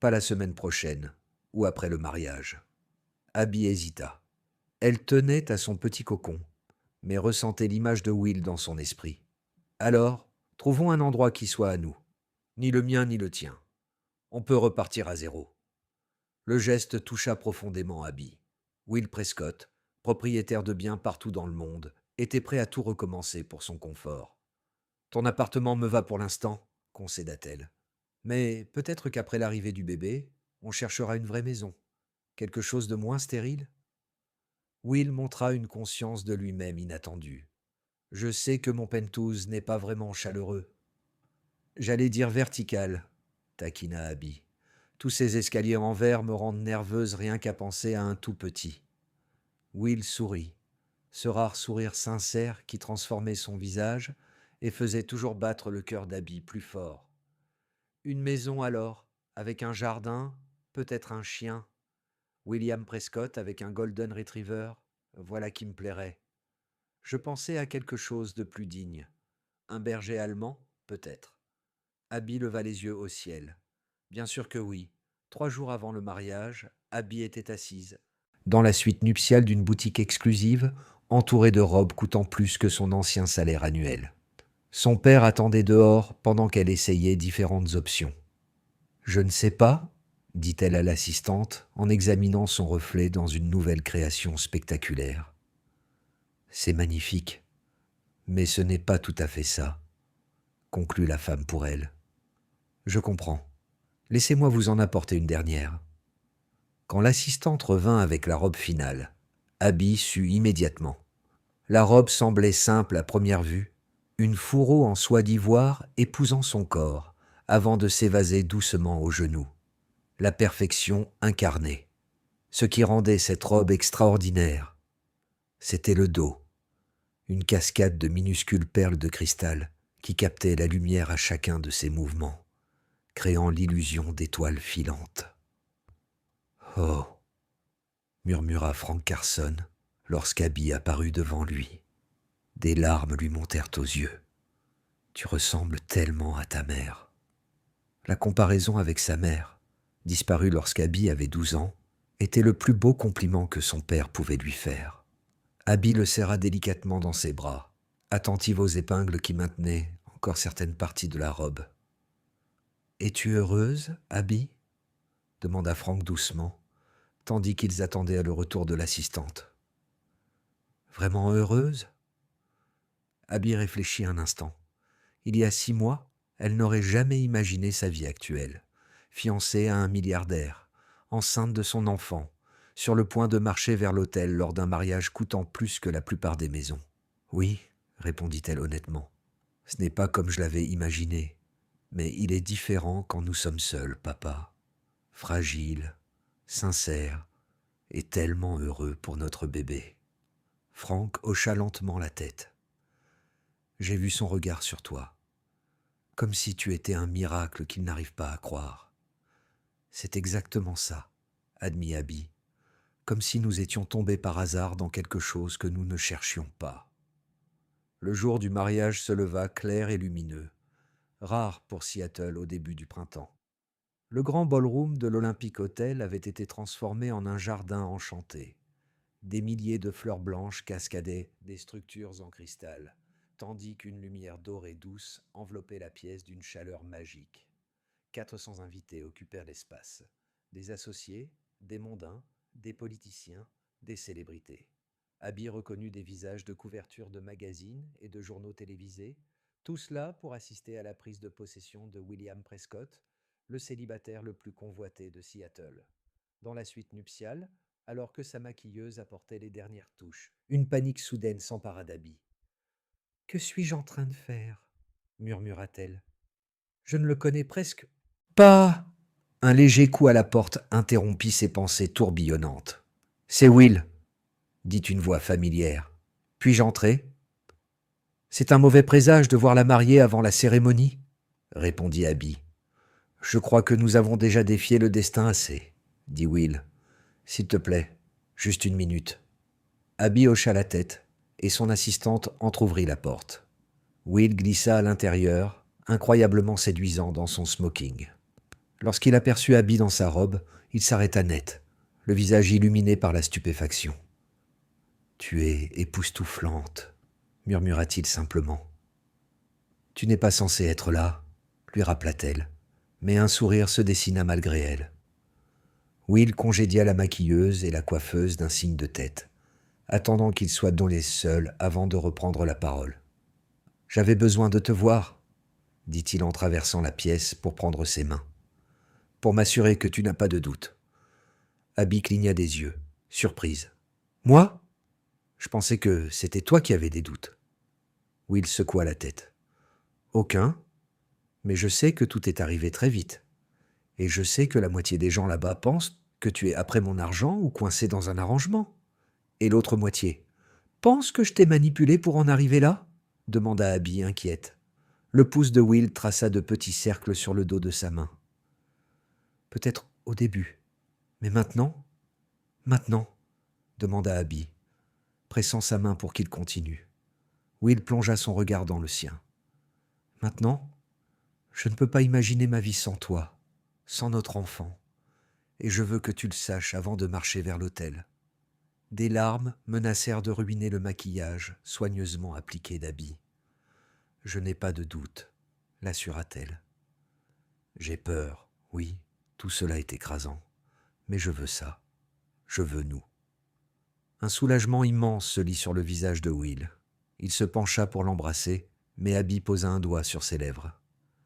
pas la semaine prochaine, ou après le mariage. » Abby hésita. Elle tenait à son petit cocon, mais ressentait l'image de Will dans son esprit. « Alors, trouvons un endroit qui soit à nous. Ni le mien ni le tien. On peut repartir à zéro. » Le geste toucha profondément Abby. Will Prescott, propriétaire de biens partout dans le monde, était prêt à tout recommencer pour son confort. « Ton appartement me va pour l'instant, » concéda-t-elle. « Mais peut-être qu'après l'arrivée du bébé, on cherchera une vraie maison. Quelque chose de moins stérile ?» Will montra une conscience de lui-même inattendue. « Je sais que mon penthouse n'est pas vraiment chaleureux. »« J'allais dire vertical, » taquina Abby. « Tous ces escaliers en verre me rendent nerveuse rien qu'à penser à un tout petit. » Will sourit, ce rare sourire sincère qui transformait son visage et faisait toujours battre le cœur d'Abby plus fort. « Une maison alors, avec un jardin, peut-être un chien. William Prescott avec un Golden Retriever, voilà qui me plairait. Je pensais à quelque chose de plus digne. Un berger allemand, peut-être. » Abby leva les yeux au ciel. Bien sûr que oui. 3 jours avant le mariage, Abby était assise dans la suite nuptiale d'une boutique exclusive, entourée de robes coûtant plus que son ancien salaire annuel. Son père attendait dehors pendant qu'elle essayait différentes options. « Je ne sais pas, » dit-elle à l'assistante en examinant son reflet dans une nouvelle création spectaculaire. C'est magnifique, mais ce n'est pas tout à fait ça, conclut la femme pour elle. Je comprends. Laissez-moi vous en apporter une dernière. Quand l'assistante revint avec la robe finale, Abby sut immédiatement. La robe semblait simple à première vue, une fourreau en soie d'ivoire épousant son corps, avant de s'évaser doucement aux genoux. La perfection incarnée. Ce qui rendait cette robe extraordinaire, c'était le dos, une cascade de minuscules perles de cristal qui captaient la lumière à chacun de ses mouvements, créant l'illusion d'étoiles filantes. « Oh !» murmura Frank Carson lorsqu'Abby apparut devant lui. Des larmes lui montèrent aux yeux. « Tu ressembles tellement à ta mère. » La comparaison avec sa mère, disparue lorsqu'Abby avait 12 ans, était le plus beau compliment que son père pouvait lui faire. Abby le serra délicatement dans ses bras, attentive aux épingles qui maintenaient encore certaines parties de la robe. « Es-tu heureuse, Abby ?» demanda Frank doucement, tandis qu'ils attendaient le retour de l'assistante. « Vraiment heureuse ?» Abby réfléchit un instant. Il y a 6 mois, elle n'aurait jamais imaginé sa vie actuelle. Fiancée à un milliardaire, enceinte de son enfant, sur le point de marcher vers l'autel lors d'un mariage coûtant plus que la plupart des maisons. « Oui, » répondit-elle honnêtement. « Ce n'est pas comme je l'avais imaginé, mais il est différent quand nous sommes seuls, papa. Fragile, sincère et tellement heureux pour notre bébé. » Frank hocha lentement la tête. « J'ai vu son regard sur toi, comme si tu étais un miracle qu'il n'arrive pas à croire. » « C'est exactement ça, » admit Abby, comme si nous étions tombés par hasard dans quelque chose que nous ne cherchions pas. Le jour du mariage se leva clair et lumineux, rare pour Seattle au début du printemps. Le grand ballroom de l'Olympic Hotel avait été transformé en un jardin enchanté. Des milliers de fleurs blanches cascadaient des structures en cristal, tandis qu'une lumière dorée douce enveloppait la pièce d'une chaleur magique. 400 invités occupèrent l'espace. Des associés, des mondains, des politiciens, des célébrités. Abby reconnut des visages de couverture de magazines et de journaux télévisés, tout cela pour assister à la prise de possession de William Prescott, le célibataire le plus convoité de Seattle. Dans la suite nuptiale, alors que sa maquilleuse apportait les dernières touches, une panique soudaine s'empara d'Abby. « Que suis-je en train de faire ?» murmura-t-elle. « Je ne le connais presque pas. » Un léger coup à la porte interrompit ses pensées tourbillonnantes. « C'est Will, » dit une voix familière. « Puis-je entrer ?»« C'est un mauvais présage de voir la mariée avant la cérémonie, » répondit Abby. « Je crois que nous avons déjà défié le destin assez, » dit Will. « S'il te plaît, juste une minute. » Abby hocha la tête et son assistante entr'ouvrit la porte. Will glissa à l'intérieur, incroyablement séduisant dans son smoking. Lorsqu'il aperçut Abby dans sa robe, il s'arrêta net, le visage illuminé par la stupéfaction. « Tu es époustouflante, » murmura-t-il simplement. « Tu n'es pas censé être là, » lui rappela-t-elle, mais un sourire se dessina malgré elle. Will congédia la maquilleuse et la coiffeuse d'un signe de tête, attendant qu'ils soient donnés seuls avant de reprendre la parole. « J'avais besoin de te voir, » dit-il en traversant la pièce pour prendre ses mains. « Pour m'assurer que tu n'as pas de doute. » Abby cligna des yeux, surprise. « Moi ? Je pensais que c'était toi qui avais des doutes. » Will secoua la tête. « Aucun, mais je sais que tout est arrivé très vite. Et je sais que la moitié des gens là-bas pensent que tu es après mon argent ou coincé dans un arrangement. Et l'autre moitié pense que je t'ai manipulé pour en arriver là ?» demanda Abby inquiète. Le pouce de Will traça de petits cercles sur le dos de sa main. « Peut-être au début, mais maintenant ?» « Maintenant ?» demanda Abby, pressant sa main pour qu'il continue. Will plongea son regard dans le sien. « Maintenant, je ne peux pas imaginer ma vie sans toi, sans notre enfant, et je veux que tu le saches avant de marcher vers l'autel. » Des larmes menacèrent de ruiner le maquillage soigneusement appliqué d'Abby. « Je n'ai pas de doute, » l'assura-t-elle. « J'ai peur, oui, Tout cela est écrasant, mais je veux ça. Je veux nous. Un soulagement immense se lit sur le visage de Will. Il se pencha pour l'embrasser, mais Abby posa un doigt sur ses lèvres.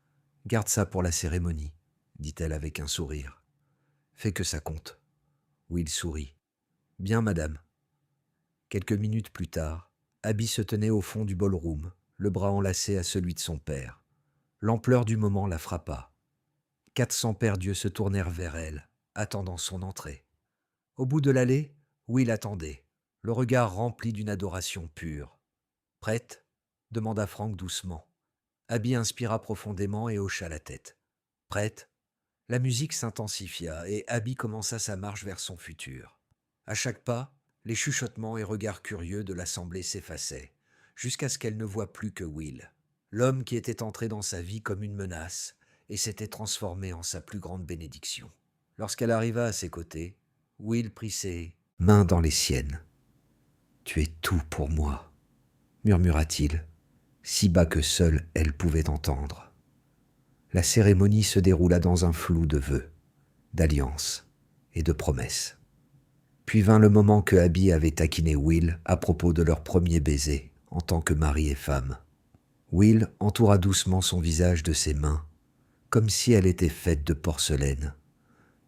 « Garde ça pour la cérémonie, » dit-elle avec un sourire. « Fais que ça compte. » Will sourit. « Bien, madame. » Quelques minutes plus tard, Abby se tenait au fond du ballroom, le bras enlacé à celui de son père. L'ampleur du moment la frappa. 400 paires d'yeux se tournèrent vers elle, attendant son entrée. Au bout de l'allée, Will attendait, le regard rempli d'une adoration pure. « Prête ?» demanda Frank doucement. Abby inspira profondément et hocha la tête. « Prête ?» La musique s'intensifia et Abby commença sa marche vers son futur. À chaque pas, les chuchotements et regards curieux de l'assemblée s'effaçaient, jusqu'à ce qu'elle ne voie plus que Will, l'homme qui était entré dans sa vie comme une menace et s'était transformé en sa plus grande bénédiction. Lorsqu'elle arriva à ses côtés, Will prit ses mains dans les siennes. « Tu es tout pour moi », murmura-t-il, si bas que seule elle pouvait entendre. La cérémonie se déroula dans un flou de vœux, d'alliances et de promesses. Puis vint le moment que Abby avait taquiné Will à propos de leur premier baiser en tant que mari et femme. Will entoura doucement son visage de ses mains, comme si elle était faite de porcelaine,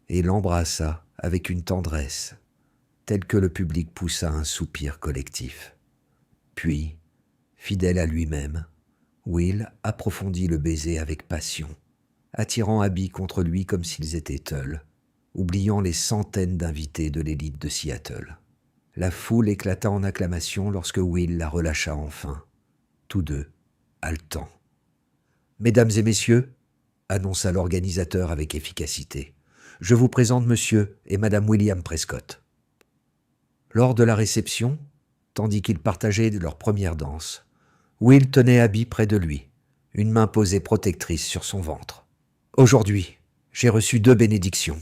et l'embrassa avec une tendresse, telle que le public poussa un soupir collectif. Puis, fidèle à lui-même, Will approfondit le baiser avec passion, attirant Abby contre lui comme s'ils étaient teuls, oubliant les centaines d'invités de l'élite de Seattle. La foule éclata en acclamations lorsque Will la relâcha enfin, tous deux, haletants. « Mesdames et messieurs, » annonça l'organisateur avec efficacité, « je vous présente Monsieur et Madame William Prescott. » Lors de la réception, tandis qu'ils partageaient leur première danse, Will tenait Abby près de lui, une main posée protectrice sur son ventre. « Aujourd'hui, j'ai reçu 2 bénédictions, »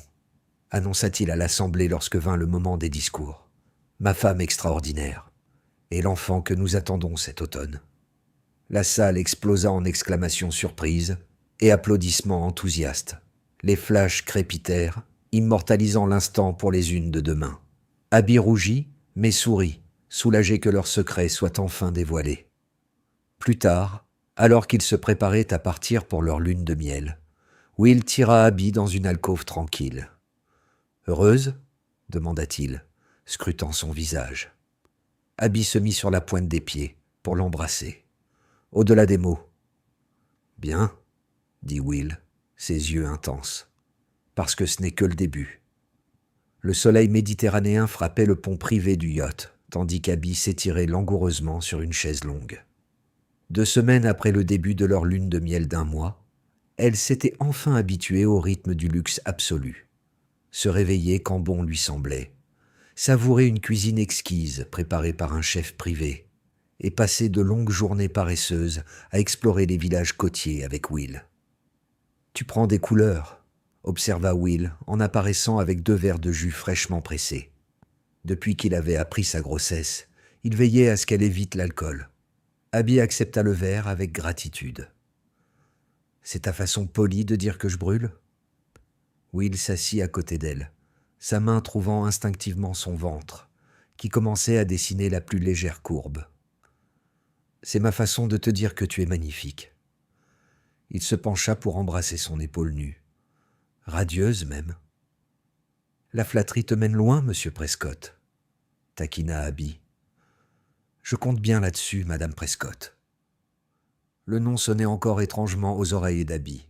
annonça-t-il à l'assemblée lorsque vint le moment des discours. « Ma femme extraordinaire et l'enfant que nous attendons cet automne. » La salle explosa en exclamations surprises et applaudissements enthousiastes. Les flashs crépitèrent, immortalisant l'instant pour les unes de demain. Abby rougit, mais sourit, soulagée que leur secret soit enfin dévoilé. Plus tard, alors qu'ils se préparaient à partir pour leur lune de miel, Will tira Abby dans une alcôve tranquille. « Heureuse ?» demanda-t-il, scrutant son visage. Abby se mit sur la pointe des pieds pour l'embrasser, au-delà des mots. « Bien, » dit Will, ses yeux intenses, « parce que ce n'est que le début. » Le soleil méditerranéen frappait le pont privé du yacht, tandis qu'Abby s'étirait langoureusement sur une chaise longue. 2 semaines après le début de leur lune de miel d'1 mois, elle s'était enfin habituée au rythme du luxe absolu. Se réveiller quand bon lui semblait, savourer une cuisine exquise préparée par un chef privé, et passer de longues journées paresseuses à explorer les villages côtiers avec Will. « Tu prends des couleurs », observa Will en apparaissant avec 2 verres de jus fraîchement pressés. Depuis qu'il avait appris sa grossesse, il veillait à ce qu'elle évite l'alcool. Abby accepta le verre avec gratitude. « C'est ta façon polie de dire que je brûle ?» Will s'assit à côté d'elle, sa main trouvant instinctivement son ventre, qui commençait à dessiner la plus légère courbe. « C'est ma façon de te dire que tu es magnifique. » Il se pencha pour embrasser son épaule nue, radieuse même. « La flatterie te mène loin, monsieur Prescott, » taquina Abby. « Je compte bien là-dessus, madame Prescott. » Le nom sonnait encore étrangement aux oreilles d'Abby.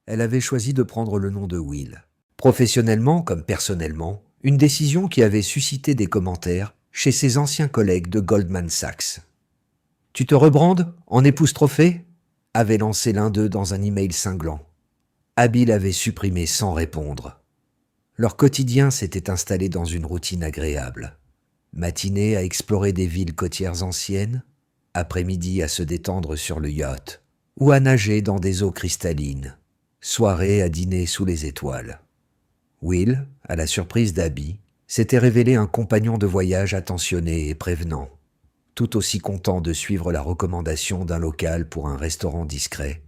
Elle avait choisi de prendre le nom de Will. Professionnellement comme personnellement, une décision qui avait suscité des commentaires chez ses anciens collègues de Goldman Sachs. « Tu te rebrandes, en épouse trophée ?» avait lancé l'un d'eux dans un email cinglant. Abby l'avait supprimé sans répondre. Leur quotidien s'était installé dans une routine agréable. Matinée à explorer des villes côtières anciennes, après-midi à se détendre sur le yacht ou à nager dans des eaux cristallines, soirée à dîner sous les étoiles. Will, à la surprise d'Abby, s'était révélé un compagnon de voyage attentionné et prévenant, tout aussi content de suivre la recommandation d'un local pour un restaurant discret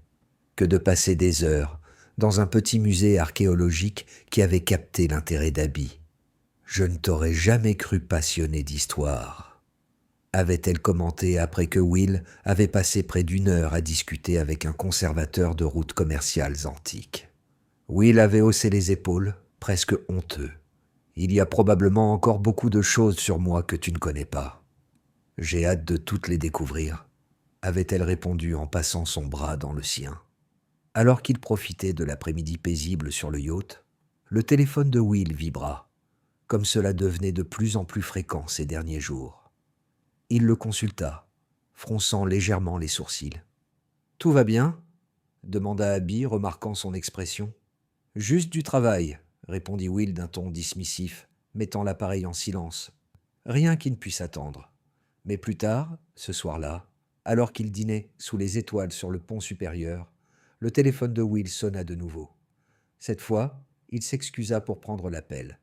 que de passer des heures dans un petit musée archéologique qui avait capté l'intérêt d'Abby. Je ne t'aurais jamais cru passionné d'histoire, avait-elle commenté après que Will avait passé près d'1 heure à discuter avec un conservateur de routes commerciales antiques. Will avait haussé les épaules, presque honteux. Il y a probablement encore beaucoup de choses sur moi que tu ne connais pas. J'ai hâte de toutes les découvrir, avait-elle répondu en passant son bras dans le sien. Alors qu'il profitait de l'après-midi paisible sur le yacht, le téléphone de Will vibra, comme cela devenait de plus en plus fréquent ces derniers jours. Il le consulta, fronçant légèrement les sourcils. « Tout va bien ?» demanda Abby, remarquant son expression. « Juste du travail », répondit Will d'un ton dismissif, mettant l'appareil en silence. Rien qui ne puisse attendre. Mais plus tard, ce soir-là, alors qu'il dînait sous les étoiles sur le pont supérieur, le téléphone de Will sonna de nouveau. Cette fois, il s'excusa pour prendre l'appel,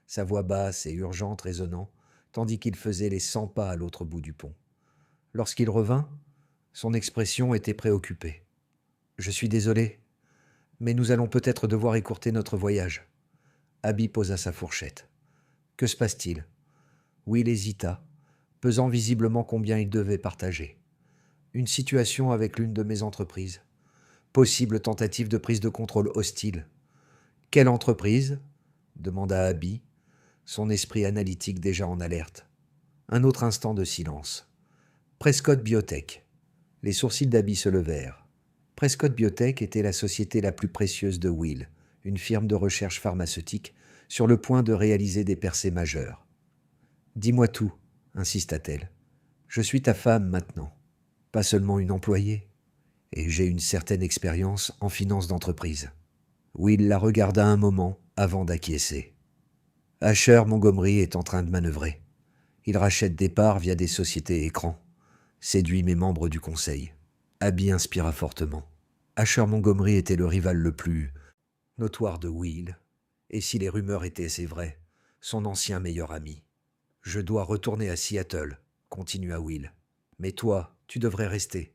sa voix basse et urgente résonnant, tandis qu'il faisait les 100 pas à l'autre bout du pont. Lorsqu'il revint, son expression était préoccupée. « Je suis désolé, mais nous allons peut-être devoir écourter notre voyage. » Abby posa sa fourchette. « Que se passe-t-il » Will hésita, pesant visiblement combien il devait partager. « Une situation avec l'une de mes entreprises. Possible tentative de prise de contrôle hostile. »« Quelle entreprise ?» demanda Abby, son esprit analytique déjà en alerte. Un autre instant de silence. « Prescott Biotech. » Les sourcils d'Abby se levèrent. Prescott Biotech était la société la plus précieuse de Will, une firme de recherche pharmaceutique sur le point de réaliser des percées majeures. « Dis-moi tout, » insista-t-elle. « Je suis ta femme maintenant, pas seulement une employée, et j'ai une certaine expérience en finance d'entreprise. » Will la regarda un moment avant d'acquiescer. « Asher Montgomery est en train de manœuvrer. Il rachète des parts via des sociétés écrans, séduit mes membres du conseil. » Abby inspira fortement. Asher Montgomery était le rival le plus notoire de Will, et si les rumeurs étaient assez vraies, son ancien meilleur ami. « Je dois retourner à Seattle, » continua Will. « Mais toi, tu devrais rester.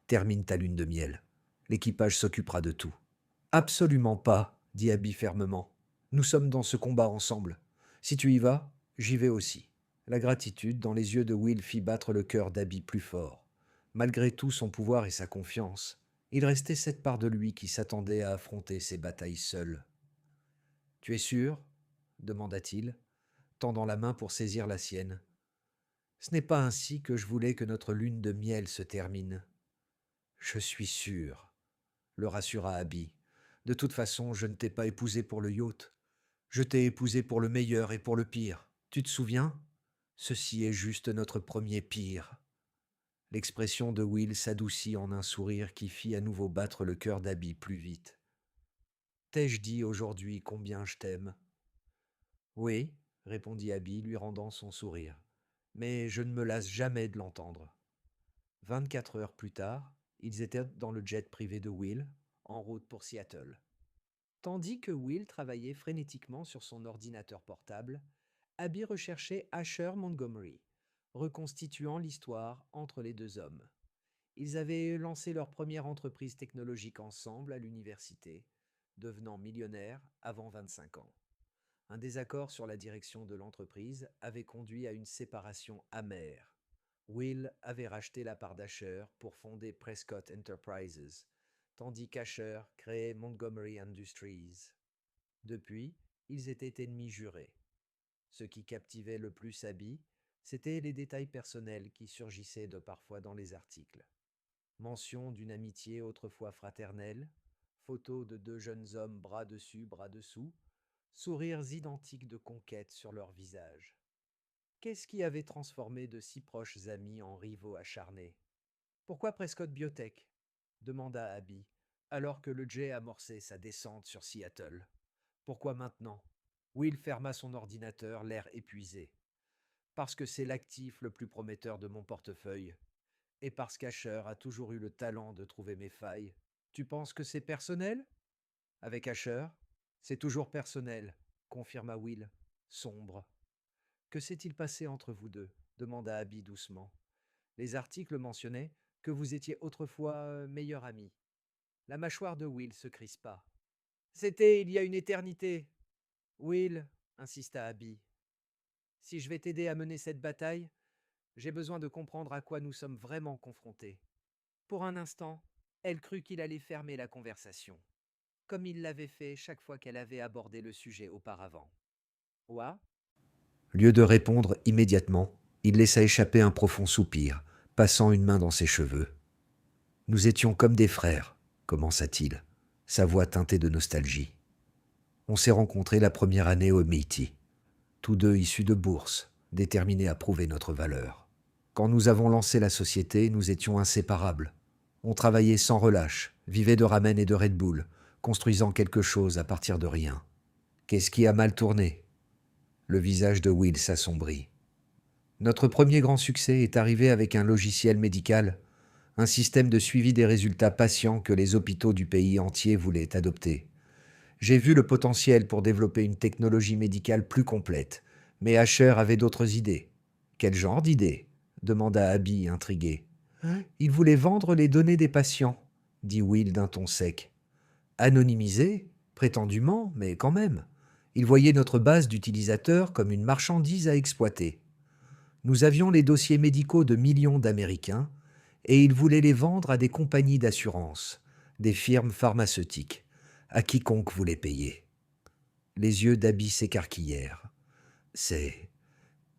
Termine ta lune de miel. L'équipage s'occupera de tout. »« Absolument pas, » dit Abby fermement. « Nous sommes dans ce combat ensemble. Si tu y vas, j'y vais aussi. » La gratitude dans les yeux de Will fit battre le cœur d'Abby plus fort. Malgré tout son pouvoir et sa confiance, il restait cette part de lui qui s'attendait à affronter ces batailles seul. « Tu es sûr ?» demanda-t-il, tendant la main pour saisir la sienne. « Ce n'est pas ainsi que je voulais que notre lune de miel se termine. »« Je suis sûr, » le rassura Abby. « De toute façon, je ne t'ai pas épousé pour le yacht. Je t'ai épousé pour le meilleur et pour le pire. Tu te souviens ? Ceci est juste notre premier pire. » L'expression de Will s'adoucit en un sourire qui fit à nouveau battre le cœur d'Abby plus vite. « T'ai-je dit aujourd'hui combien je t'aime ?» ?»« Oui, » répondit Abby, lui rendant son sourire. « Mais je ne me lasse jamais de l'entendre. » 24 heures plus tard, ils étaient dans le jet privé de Will, en route pour Seattle. Tandis que Will travaillait frénétiquement sur son ordinateur portable, Abby recherchait Asher Montgomery, reconstituant l'histoire entre les deux hommes. Ils avaient lancé leur première entreprise technologique ensemble à l'université, devenant millionnaires avant 25 ans. Un désaccord sur la direction de l'entreprise avait conduit à une séparation amère. Will avait racheté la part d'Asher pour fonder Prescott Enterprises, tandis qu'Asher créait Montgomery Industries. Depuis, ils étaient ennemis jurés. Ce qui captivait le plus Abby, c'étaient les détails personnels qui surgissaient de parfois dans les articles. Mention d'une amitié autrefois fraternelle, photos de deux jeunes hommes bras dessus, bras dessous, sourires identiques de conquête sur leurs visages. Qu'est-ce qui avait transformé de si proches amis en rivaux acharnés ? « Pourquoi Prescott Biotech ?» demanda Abby, alors que le jet amorçait sa descente sur Seattle. « Pourquoi maintenant ?» Will ferma son ordinateur, l'air épuisé. « Parce que c'est l'actif le plus prometteur de mon portefeuille. Et parce qu'Asher a toujours eu le talent de trouver mes failles. Tu penses que c'est personnel ? » « Avec Asher, c'est toujours personnel, » confirma Will, sombre. « Que s'est-il passé entre vous deux ?» demanda Abby doucement. « Les articles mentionnaient que vous étiez autrefois meilleurs amis. » La mâchoire de Will se crispa. C'était il y a une éternité. Will, insista Abby. Si je vais t'aider à mener cette bataille, j'ai besoin de comprendre à quoi nous sommes vraiment confrontés. Pour un instant, elle crut qu'il allait fermer la conversation, comme il l'avait fait chaque fois qu'elle avait abordé le sujet auparavant. Ouah. Lieu de répondre immédiatement, il laissa échapper un profond soupir, passant une main dans ses cheveux. Nous étions comme des frères, commença-t-il, sa voix teintée de nostalgie. On s'est rencontrés la première année au MIT, tous deux issus de bourses, déterminés à prouver notre valeur. Quand nous avons lancé la société, nous étions inséparables. On travaillait sans relâche, vivait de ramen et de Red Bull, construisant quelque chose à partir de rien. Qu'est-ce qui a mal tourné? Le visage de Will s'assombrit. Notre premier grand succès est arrivé avec un logiciel médical, un système de suivi des résultats patients que les hôpitaux du pays entier voulaient adopter. J'ai vu le potentiel pour développer une technologie médicale plus complète, mais Asher avait d'autres idées. Quel genre d'idées? Demanda Abby, intrigué. Il voulait vendre les données des patients, dit Will d'un ton sec. Anonymisées, prétendument, mais quand même. Il voyait notre base d'utilisateurs comme une marchandise à exploiter. Nous avions les dossiers médicaux de millions d'Américains, et il voulait les vendre à des compagnies d'assurance, des firmes pharmaceutiques, à quiconque voulait payer. Les yeux d'Abby s'écarquillèrent. C'est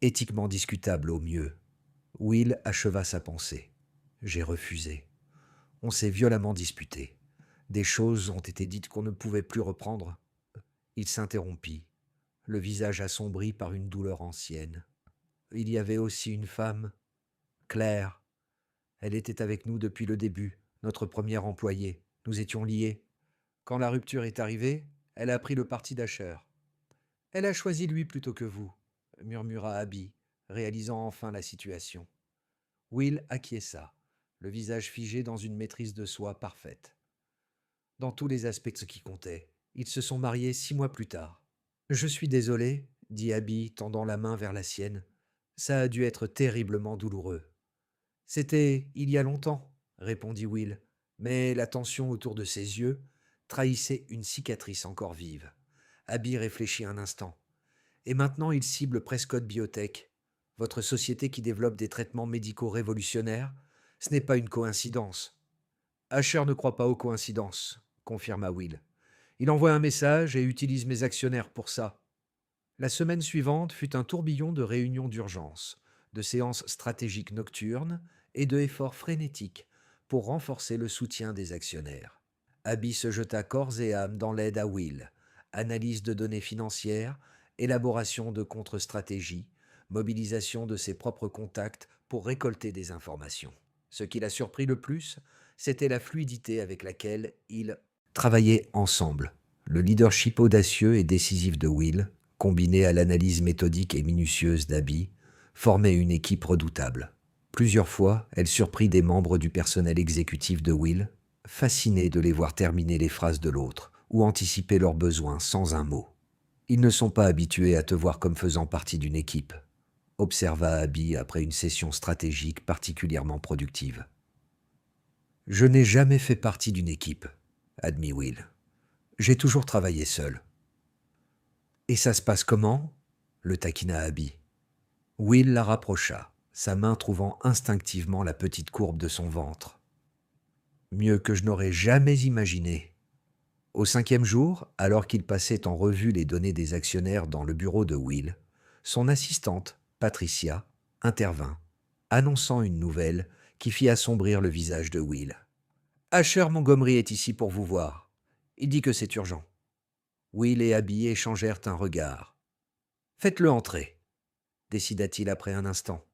éthiquement discutable au mieux. Will acheva sa pensée. J'ai refusé. On s'est violemment disputé. Des choses ont été dites qu'on ne pouvait plus reprendre. Il s'interrompit, le visage assombri par une douleur ancienne. Il y avait aussi une femme, Claire. Elle était avec nous depuis le début, notre première employée. Nous étions liés. Quand la rupture est arrivée, elle a pris le parti d'Asher. Elle a choisi lui plutôt que vous, murmura Abby, réalisant enfin la situation. Will acquiesça, le visage figé dans une maîtrise de soi parfaite. Dans tous les aspects de ce qui comptait, ils se sont mariés 6 mois plus tard. Je suis désolé, dit Abby, tendant la main vers la sienne. Ça a dû être terriblement douloureux. C'était il y a longtemps, répondit Will, mais la tension autour de ses yeux trahissait une cicatrice encore vive. Abby réfléchit un instant. Et maintenant, il cible Prescott Biotech, votre société qui développe des traitements médicaux révolutionnaires. Ce n'est pas une coïncidence. Asher ne croit pas aux coïncidences, confirma Will. Il envoie un message et utilise mes actionnaires pour ça. La semaine suivante fut un tourbillon de réunions d'urgence, de séances stratégiques nocturnes et de efforts frénétiques pour renforcer le soutien des actionnaires. Abby se jeta corps et âme dans l'aide à Will, analyse de données financières, élaboration de contre-stratégies, mobilisation de ses propres contacts pour récolter des informations. Ce qui l'a surpris le plus, c'était la fluidité avec laquelle ils travaillaient ensemble. Le leadership audacieux et décisif de Will, combiné à l'analyse méthodique et minutieuse d'Abby, formait une équipe redoutable. Plusieurs fois, elle surprit des membres du personnel exécutif de Will, fascinés de les voir terminer les phrases de l'autre ou anticiper leurs besoins sans un mot. Ils ne sont pas habitués à te voir comme faisant partie d'une équipe, observa Abby après une session stratégique particulièrement productive. Je n'ai jamais fait partie d'une équipe, admit Will. J'ai toujours travaillé seul. Et ça se passe comment? Le taquina Abby. Will la rapprocha, sa main trouvant instinctivement la petite courbe de son ventre. Mieux que je n'aurais jamais imaginé. Au 5e jour, alors qu'il passait en revue les données des actionnaires dans le bureau de Will, son assistante, Patricia, intervint, annonçant une nouvelle qui fit assombrir le visage de Will. « Asher Montgomery est ici pour vous voir. Il dit que c'est urgent. » Will et Abby échangèrent un regard. « Faites-le entrer, » décida-t-il après un instant.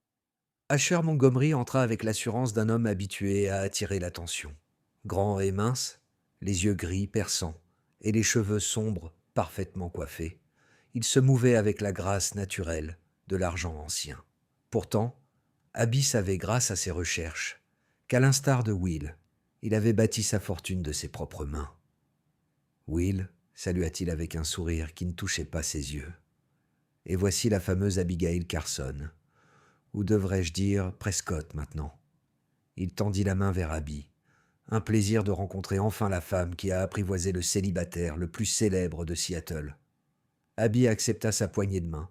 Asher Montgomery entra avec l'assurance d'un homme habitué à attirer l'attention. Grand et mince, les yeux gris perçants et les cheveux sombres parfaitement coiffés, il se mouvait avec la grâce naturelle de l'argent ancien. Pourtant, Abby savait grâce à ses recherches qu'à l'instar de Will, il avait bâti sa fortune de ses propres mains. « Will », salua-t-il avec un sourire qui ne touchait pas ses yeux. « Et voici la fameuse Abigail Carson. Ou devrais-je dire Prescott maintenant ?» Il tendit la main vers Abby, Un plaisir de rencontrer enfin la femme qui a apprivoisé le célibataire le plus célèbre de Seattle. Abby accepta sa poignée de main,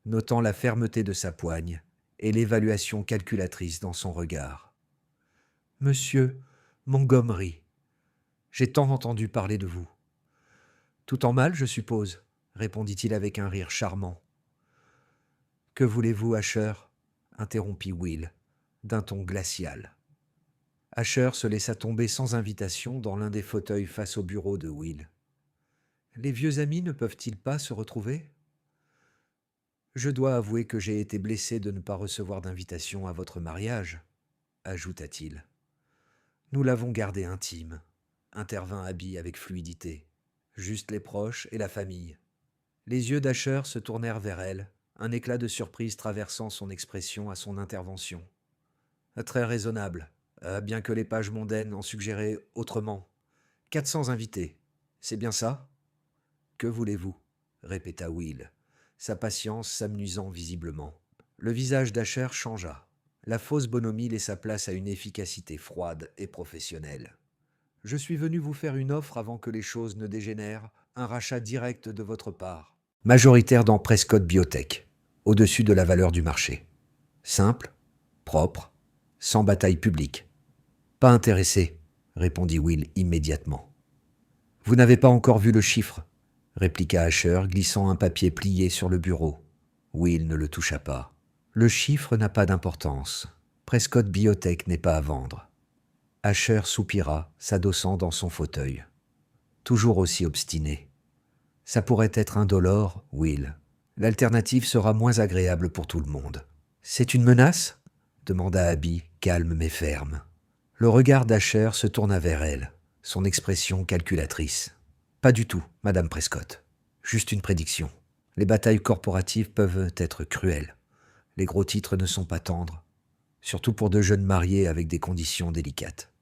notant la fermeté de sa poigne et l'évaluation calculatrice dans son regard. « Monsieur Montgomery, j'ai tant entendu parler de vous. »« Tout en mal, je suppose, » répondit-il avec un rire charmant. « Que voulez-vous, Asher » interrompit Will, d'un ton glacial. Asher se laissa tomber sans invitation dans l'un des fauteuils face au bureau de Will. « Les vieux amis ne peuvent-ils pas se retrouver ? » « Je dois avouer que j'ai été blessé de ne pas recevoir d'invitation à votre mariage, » ajouta-t-il. « Nous l'avons gardé intime, » intervint Abby avec fluidité. « Juste les proches et la famille. » Les yeux d'Asher se tournèrent vers elle, un éclat de surprise traversant son expression à son intervention. « Très raisonnable, bien que les pages mondaines en suggéraient autrement. 400 invités, c'est bien ça ? » « Que voulez-vous » répéta Will, sa patience s'amenuisant visiblement. Le visage d'Asher changea. La fausse bonhomie laissa place à une efficacité froide et professionnelle. « Je suis venu vous faire une offre avant que les choses ne dégénèrent, un rachat direct de votre part. » Majoritaire dans Prescott Biotech, au-dessus de la valeur du marché. Simple, propre, sans bataille publique. « Pas intéressé, » répondit Will immédiatement. « Vous n'avez pas encore vu le chiffre » répliqua Asher, glissant un papier plié sur le bureau. Will ne le toucha pas. « Le chiffre n'a pas d'importance. Prescott Biotech n'est pas à vendre. » Asher soupira, s'adossant dans son fauteuil. Toujours aussi obstiné. « Ça pourrait être indolore, Will. L'alternative sera moins agréable pour tout le monde. »« C'est une menace ?» demanda Abby, calme mais ferme. Le regard d'Asher se tourna vers elle, son expression calculatrice. « Pas du tout, Madame Prescott. Juste une prédiction. Les batailles corporatives peuvent être cruelles. Les gros titres ne sont pas tendres, surtout pour de jeunes mariés avec des conditions délicates. »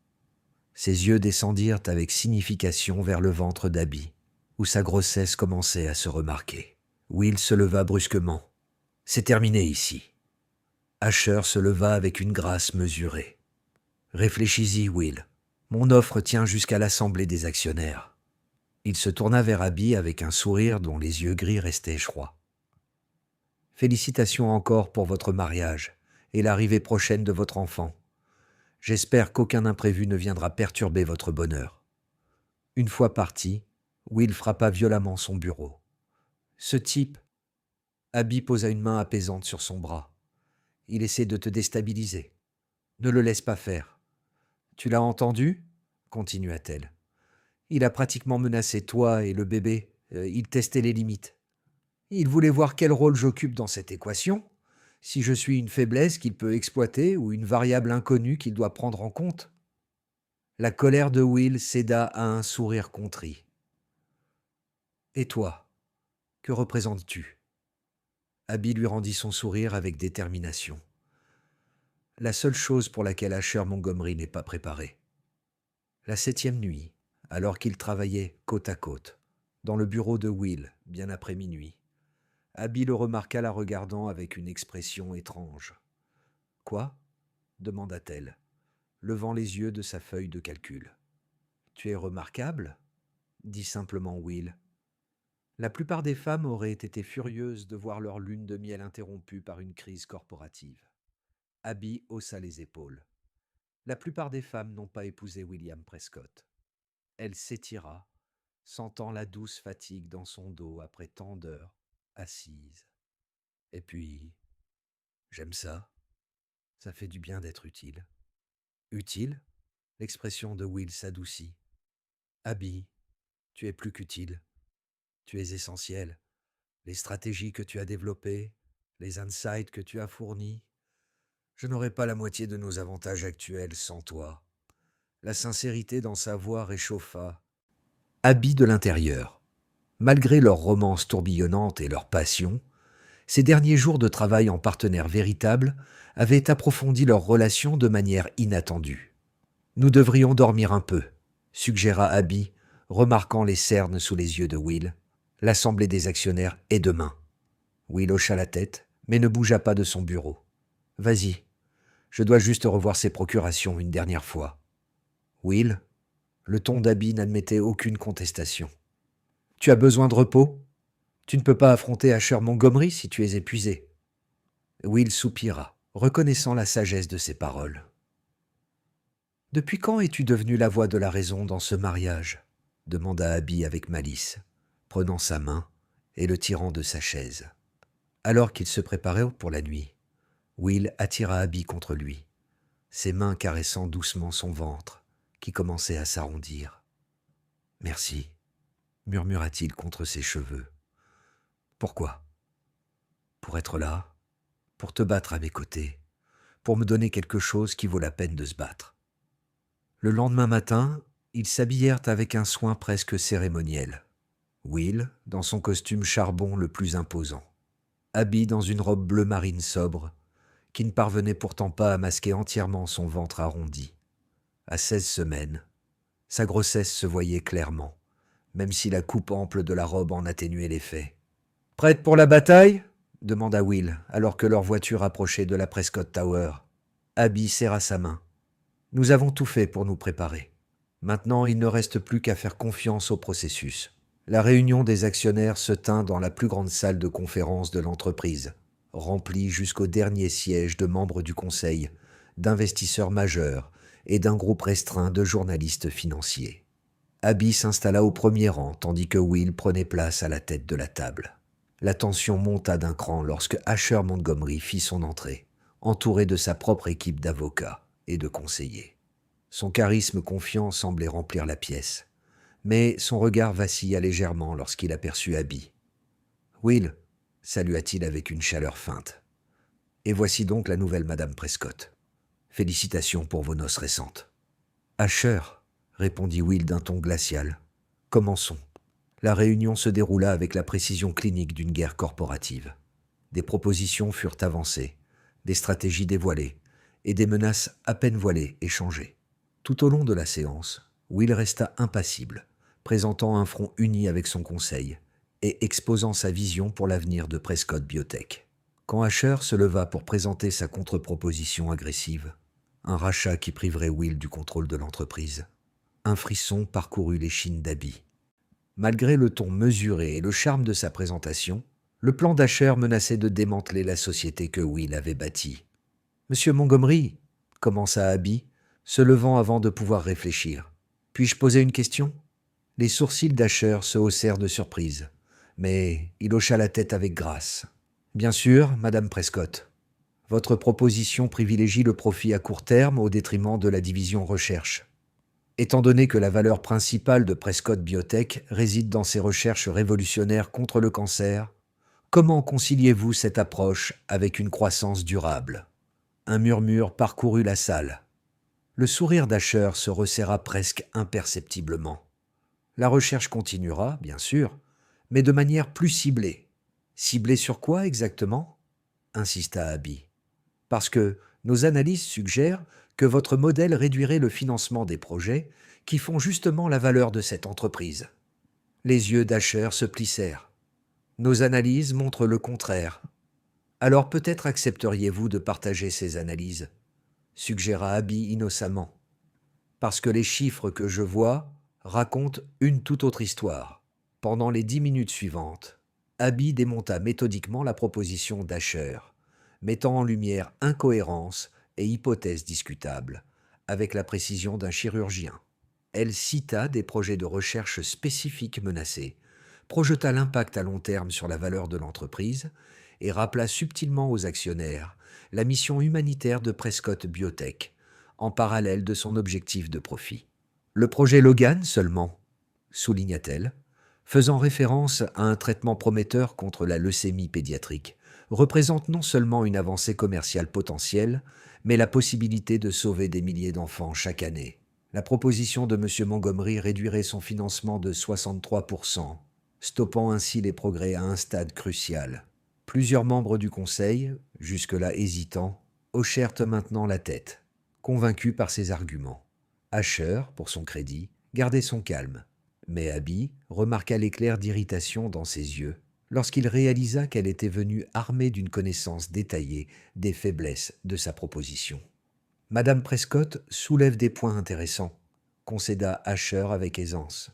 Ses yeux descendirent avec signification vers le ventre d'Abby, où sa grossesse commençait à se remarquer. Will se leva brusquement. « C'est terminé ici. » Asher se leva avec une grâce mesurée. « Réfléchis-y, Will. Mon offre tient jusqu'à l'Assemblée des actionnaires. » Il se tourna vers Abby avec un sourire dont les yeux gris restaient froids. « Félicitations encore pour votre mariage et l'arrivée prochaine de votre enfant. J'espère qu'aucun imprévu ne viendra perturber votre bonheur. » Une fois parti, Will frappa violemment son bureau. « Ce type... » Abby posa une main apaisante sur son bras. « Il essaie de te déstabiliser. Ne le laisse pas faire. »« Tu l'as entendu ?» continua-t-elle. « Il a pratiquement menacé toi et le bébé. Il testait les limites. Il voulait voir quel rôle j'occupe dans cette équation, si je suis une faiblesse qu'il peut exploiter ou une variable inconnue qu'il doit prendre en compte. » La colère de Will céda à un sourire contrit. « Et toi, que représentes-tu » Abby lui rendit son sourire avec détermination. La seule chose pour laquelle Asher Montgomery n'est pas préparé. La 7e nuit, alors qu'il travaillait côte à côte, dans le bureau de Will, bien après minuit, Abby le remarqua la regardant avec une expression étrange. « Quoi ?» demanda-t-elle, levant les yeux de sa feuille de calcul. « Tu es remarquable ?» dit simplement Will. La plupart des femmes auraient été furieuses de voir leur lune de miel interrompue par une crise corporative. Abby haussa les épaules. La plupart des femmes n'ont pas épousé William Prescott. Elle s'étira, sentant la douce fatigue dans son dos après tant d'heures, assise. Et puis, j'aime ça. Ça fait du bien d'être utile. Utile ? L'expression de Will s'adoucit. Abby, tu es plus qu'utile. Tu es essentiel. Les stratégies que tu as développées, les insights que tu as fournis. Je n'aurais pas la moitié de nos avantages actuels sans toi. La sincérité dans sa voix réchauffa. Abby de l'intérieur. Malgré leur romance tourbillonnante et leur passion, ces derniers jours de travail en partenaire véritable avaient approfondi leur relation de manière inattendue. « Nous devrions dormir un peu », suggéra Abby, remarquant les cernes sous les yeux de Will. « L'assemblée des actionnaires est demain. » Will hocha la tête, mais ne bougea pas de son bureau. « Vas-y, je dois juste revoir ces procurations une dernière fois. » Will, le ton d'Abby n'admettait aucune contestation. Tu as besoin de repos? Tu ne peux pas affronter Asher Montgomery si tu es épuisé. Will soupira, reconnaissant la sagesse de ses paroles. Depuis quand es-tu devenu la voix de la raison dans ce mariage? Demanda Abby avec malice, prenant sa main et le tirant de sa chaise. Alors qu'il se préparait pour la nuit, Will attira Abby contre lui, ses mains caressant doucement son ventre, qui commençait à s'arrondir. « Merci, » murmura-t-il contre ses cheveux. « Pourquoi? Pour être là, pour te battre à mes côtés, pour me donner quelque chose qui vaut la peine de se battre. » Le lendemain matin, ils s'habillèrent avec un soin presque cérémoniel. Will, dans son costume charbon le plus imposant. Abby dans une robe bleu marine sobre, qui ne parvenait pourtant pas à masquer entièrement son ventre arrondi. À 16 semaines, sa grossesse se voyait clairement, même si la coupe ample de la robe en atténuait l'effet. « Prête pour la bataille ?» demanda Will, alors que leur voiture approchait de la Prescott Tower. Abby serra sa main. « Nous avons tout fait pour nous préparer. Maintenant, il ne reste plus qu'à faire confiance au processus. » La réunion des actionnaires se tint dans la plus grande salle de conférence de l'entreprise, remplie jusqu'au dernier siège de membres du conseil, d'investisseurs majeurs et d'un groupe restreint de journalistes financiers. Abby s'installa au premier rang tandis que Will prenait place à la tête de la table. La tension monta d'un cran lorsque Asher Montgomery fit son entrée, entouré de sa propre équipe d'avocats et de conseillers. Son charisme confiant semblait remplir la pièce, mais son regard vacilla légèrement lorsqu'il aperçut Abby. « Will », salua-t-il avec une chaleur feinte. « Et voici donc la nouvelle Madame Prescott. Félicitations pour vos noces récentes. »« Asher », répondit Will d'un ton glacial. « Commençons. » La réunion se déroula avec la précision clinique d'une guerre corporative. Des propositions furent avancées, des stratégies dévoilées et des menaces à peine voilées échangées. Tout au long de la séance, Will resta impassible, présentant un front uni avec son conseil et exposant sa vision pour l'avenir de Prescott Biotech. Quand Asher se leva pour présenter sa contre-proposition agressive, un rachat qui priverait Will du contrôle de l'entreprise, un frisson parcourut l'échine d'Abby. Malgré le ton mesuré et le charme de sa présentation, le plan d'Asher menaçait de démanteler la société que Will avait bâtie. « Monsieur Montgomery » commença Abby, se levant avant de pouvoir réfléchir. « Puis-je poser une question ?» Les sourcils d'Asher se haussèrent de surprise, mais il hocha la tête avec grâce. « Bien sûr, Madame Prescott. Votre proposition privilégie le profit à court terme au détriment de la division recherche. Étant donné que la valeur principale de Prescott Biotech réside dans ses recherches révolutionnaires contre le cancer, comment conciliez-vous cette approche avec une croissance durable ?» Un murmure parcourut la salle. Le sourire d'Asher se resserra presque imperceptiblement. La recherche continuera, bien sûr, mais de manière plus ciblée. Ciblée sur quoi exactement? Insista Abby. Parce que nos analyses suggèrent que votre modèle réduirait le financement des projets qui font justement la valeur de cette entreprise. Les yeux d'Asher se plissèrent. Nos analyses montrent le contraire. Alors peut-être accepteriez-vous de partager ces analyses, suggéra Abby innocemment. Parce que les chiffres que je vois racontent une toute autre histoire. Pendant les 10 minutes suivantes, Abby démonta méthodiquement la proposition d'Asher, mettant en lumière incohérences et hypothèses discutables, avec la précision d'un chirurgien. Elle cita des projets de recherche spécifiques menacés, projeta l'impact à long terme sur la valeur de l'entreprise et rappela subtilement aux actionnaires la mission humanitaire de Prescott Biotech, en parallèle de son objectif de profit. Le projet Logan seulement, souligna-t-elle, faisant référence à un traitement prometteur contre la leucémie pédiatrique, représente non seulement une avancée commerciale potentielle, mais la possibilité de sauver des milliers d'enfants chaque année. La proposition de M. Montgomery réduirait son financement de 63%, stoppant ainsi les progrès à un stade crucial. Plusieurs membres du conseil, jusque-là hésitants, hochèrent maintenant la tête, convaincus par ses arguments. Asher, pour son crédit, gardait son calme, mais Abby remarqua l'éclair d'irritation dans ses yeux lorsqu'il réalisa qu'elle était venue armée d'une connaissance détaillée des faiblesses de sa proposition. « Madame Prescott soulève des points intéressants, » concéda Asher avec aisance.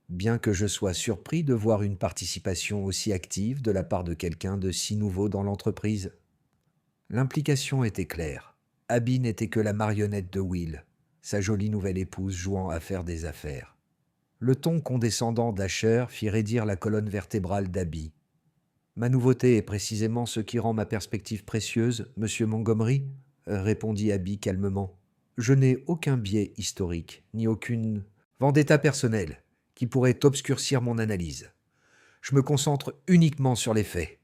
Bien que je sois surpris de voir une participation aussi active de la part de quelqu'un de si nouveau dans l'entreprise. L'implication était claire. Abby n'était que la marionnette de Will, sa jolie nouvelle épouse jouant à faire des affaires. Le ton condescendant d'Asher fit raidir la colonne vertébrale d'Abby. Ma nouveauté est précisément ce qui rend ma perspective précieuse, monsieur Montgomery, répondit Abby calmement. Je n'ai aucun biais historique, ni aucune vendetta personnelle qui pourrait obscurcir mon analyse. Je me concentre uniquement sur les faits.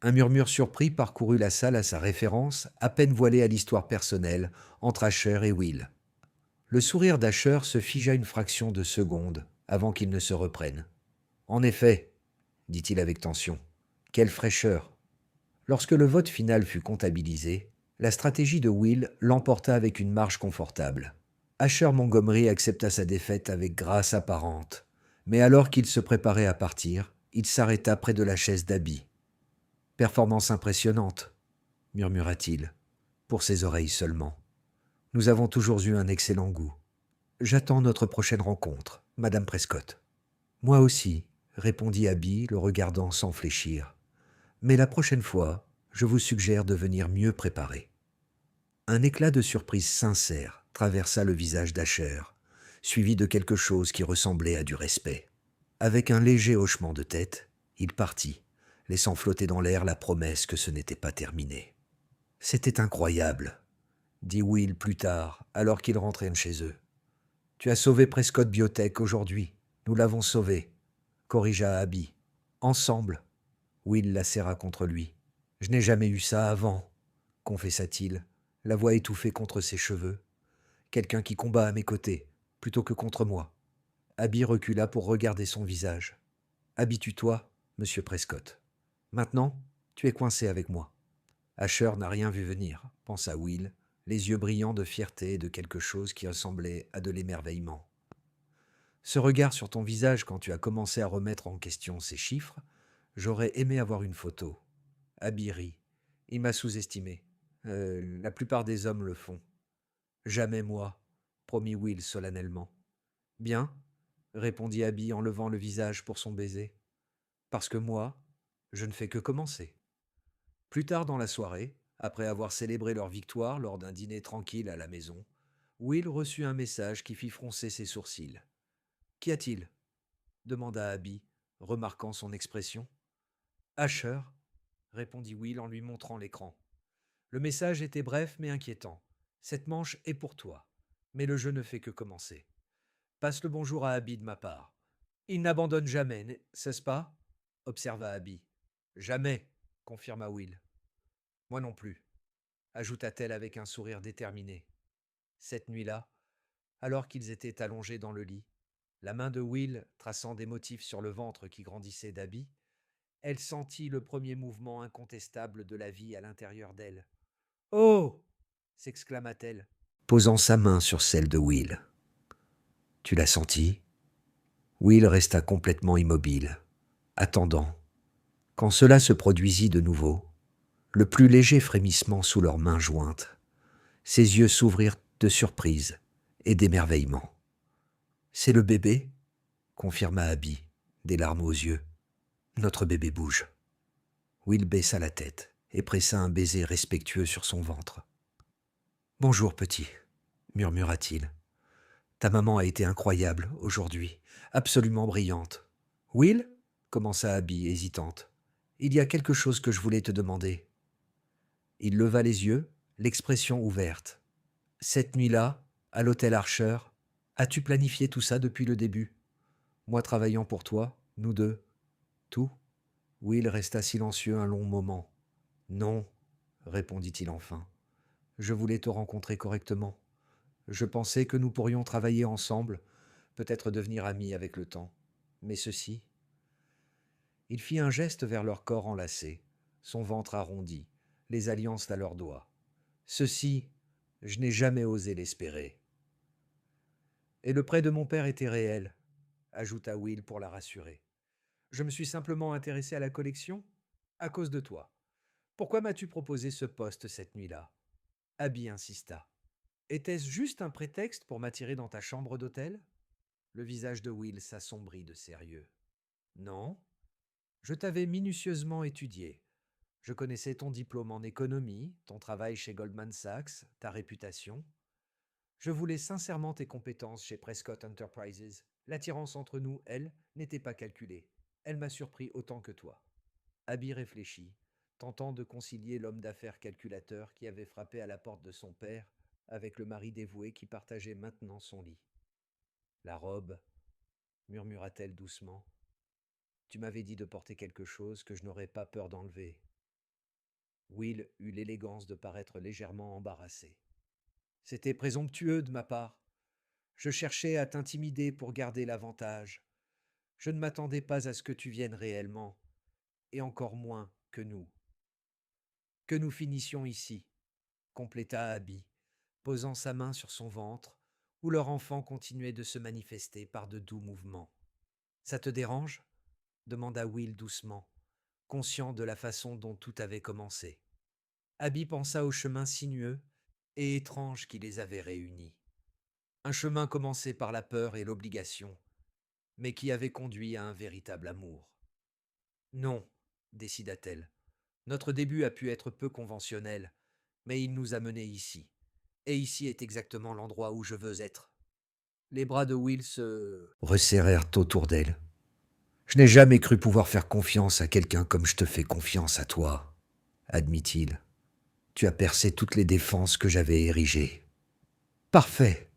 Un murmure surpris parcourut la salle à sa référence, à peine voilée à l'histoire personnelle entre Asher et Will. Le sourire d'Asher se figea une fraction de seconde avant qu'il ne se reprenne. En effet, dit-il avec tension, quelle fraîcheur. Lorsque le vote final fut comptabilisé, la stratégie de Will l'emporta avec une marge confortable. Asher Montgomery accepta sa défaite avec grâce apparente, mais alors qu'il se préparait à partir, il s'arrêta près de la chaise d'Abby. « Performance impressionnante », murmura-t-il, pour ses oreilles seulement. « Nous avons toujours eu un excellent goût. J'attends notre prochaine rencontre, Madame Prescott. »« Moi aussi, » répondit Abby, le regardant sans fléchir. « Mais la prochaine fois, je vous suggère de venir mieux préparé. » Un éclat de surprise sincère traversa le visage d'Asher, suivi de quelque chose qui ressemblait à du respect. Avec un léger hochement de tête, il partit, laissant flotter dans l'air la promesse que ce n'était pas terminé. « C'était incroyable, » dit Will plus tard, alors qu'ils rentraient chez eux. « Tu as sauvé Prescott Biotech aujourd'hui. Nous l'avons sauvé, » corrigea Abby. « Ensemble. » Will la serra contre lui. « Je n'ai jamais eu ça avant, » confessa-t-il, la voix étouffée contre ses cheveux. « Quelqu'un qui combat à mes côtés, plutôt que contre moi. » Abby recula pour regarder son visage. « Habitue-toi, monsieur Prescott. Maintenant, tu es coincé avec moi. » Asher n'a rien vu venir, pensa Will, les yeux brillants de fierté et de quelque chose qui ressemblait à de l'émerveillement. Ce regard sur ton visage quand tu as commencé à remettre en question ces chiffres, j'aurais aimé avoir une photo. Abby rit. Il m'a sous-estimé. La plupart des hommes le font. Jamais moi, promit Will solennellement. Bien, répondit Abby en levant le visage pour son baiser. Parce que moi, je ne fais que commencer. Plus tard dans la soirée, après avoir célébré leur victoire lors d'un dîner tranquille à la maison, Will reçut un message qui fit froncer ses sourcils. « Qu'y a-t-il » demanda Abby, remarquant son expression. « Asher » répondit Will en lui montrant l'écran. Le message était bref mais inquiétant. « Cette manche est pour toi, mais le jeu ne fait que commencer. Passe le bonjour à Abby de ma part. Il n'abandonne jamais, n'est-ce pas » observa Abby. « Jamais, » confirma Will. « Moi non plus, » ajouta-t-elle avec un sourire déterminé. Cette nuit-là, alors qu'ils étaient allongés dans le lit, la main de Will traçant des motifs sur le ventre qui grandissait d'Abby, elle sentit le premier mouvement incontestable de la vie à l'intérieur d'elle. « Oh » s'exclama-t-elle, posant sa main sur celle de Will. « Tu l'as senti » Will resta complètement immobile, attendant. Quand cela se produisit de nouveau, le plus léger frémissement sous leurs mains jointes, ses yeux s'ouvrirent de surprise et d'émerveillement. « C'est le bébé » confirma Abby, des larmes aux yeux. « Notre bébé bouge. » Will baissa la tête et pressa un baiser respectueux sur son ventre. « Bonjour, petit, » murmura-t-il. « Ta maman a été incroyable aujourd'hui, absolument brillante. »« Will » commença Abby, hésitante. « Il y a quelque chose que je voulais te demander. » Il leva les yeux, l'expression ouverte. « Cette nuit-là, à l'hôtel Archer, as-tu planifié tout ça depuis le début? Moi travaillant pour toi, nous deux. Tout ?» Will resta silencieux un long moment. « Non, » répondit-il enfin. « Je voulais te rencontrer correctement. Je pensais que nous pourrions travailler ensemble, peut-être devenir amis avec le temps. Mais ceci... » Il fit un geste vers leur corps enlacé, son ventre arrondi, les alliances à leurs doigts. « Ceci, je n'ai jamais osé l'espérer. » « Et le prêt de mon père était réel, » ajouta Will pour la rassurer. « Je me suis simplement intéressé à la collection à cause de toi. Pourquoi m'as-tu proposé ce poste cette nuit-là » Abby insista. Était-ce juste un prétexte pour m'attirer dans ta chambre d'hôtel? Le visage de Will s'assombrit de sérieux. Non, je t'avais minutieusement étudié. Je connaissais ton diplôme en économie, ton travail chez Goldman Sachs, ta réputation. Je voulais sincèrement tes compétences chez Prescott Enterprises. L'attirance entre nous, elle, n'était pas calculée. Elle m'a surpris autant que toi. Abby réfléchit, tentant de concilier l'homme d'affaires calculateur qui avait frappé à la porte de son père avec le mari dévoué qui partageait maintenant son lit. La robe, murmura-t-elle doucement. Tu m'avais dit de porter quelque chose que je n'aurais pas peur d'enlever. Will eut l'élégance de paraître légèrement embarrassé. C'était présomptueux de ma part. Je cherchais à t'intimider pour garder l'avantage. Je ne m'attendais pas à ce que tu viennes réellement, et encore moins que nous. Que nous finissions ici, compléta Abby, posant sa main sur son ventre, où leur enfant continuait de se manifester par de doux mouvements. Ça te dérange? Demanda Will doucement, conscient de la façon dont tout avait commencé. Abby pensa au chemin sinueux et étrange qui les avait réunis. Un chemin commencé par la peur et l'obligation, mais qui avait conduit à un véritable amour. Non, décida-t-elle. Notre début a pu être peu conventionnel, mais il nous a menés ici. Et ici est exactement l'endroit où je veux être. Les bras de Will se resserrèrent autour d'elle. Je n'ai jamais cru pouvoir faire confiance à quelqu'un comme je te fais confiance à toi, admit-il. Tu as percé toutes les défenses que j'avais érigées. Parfait,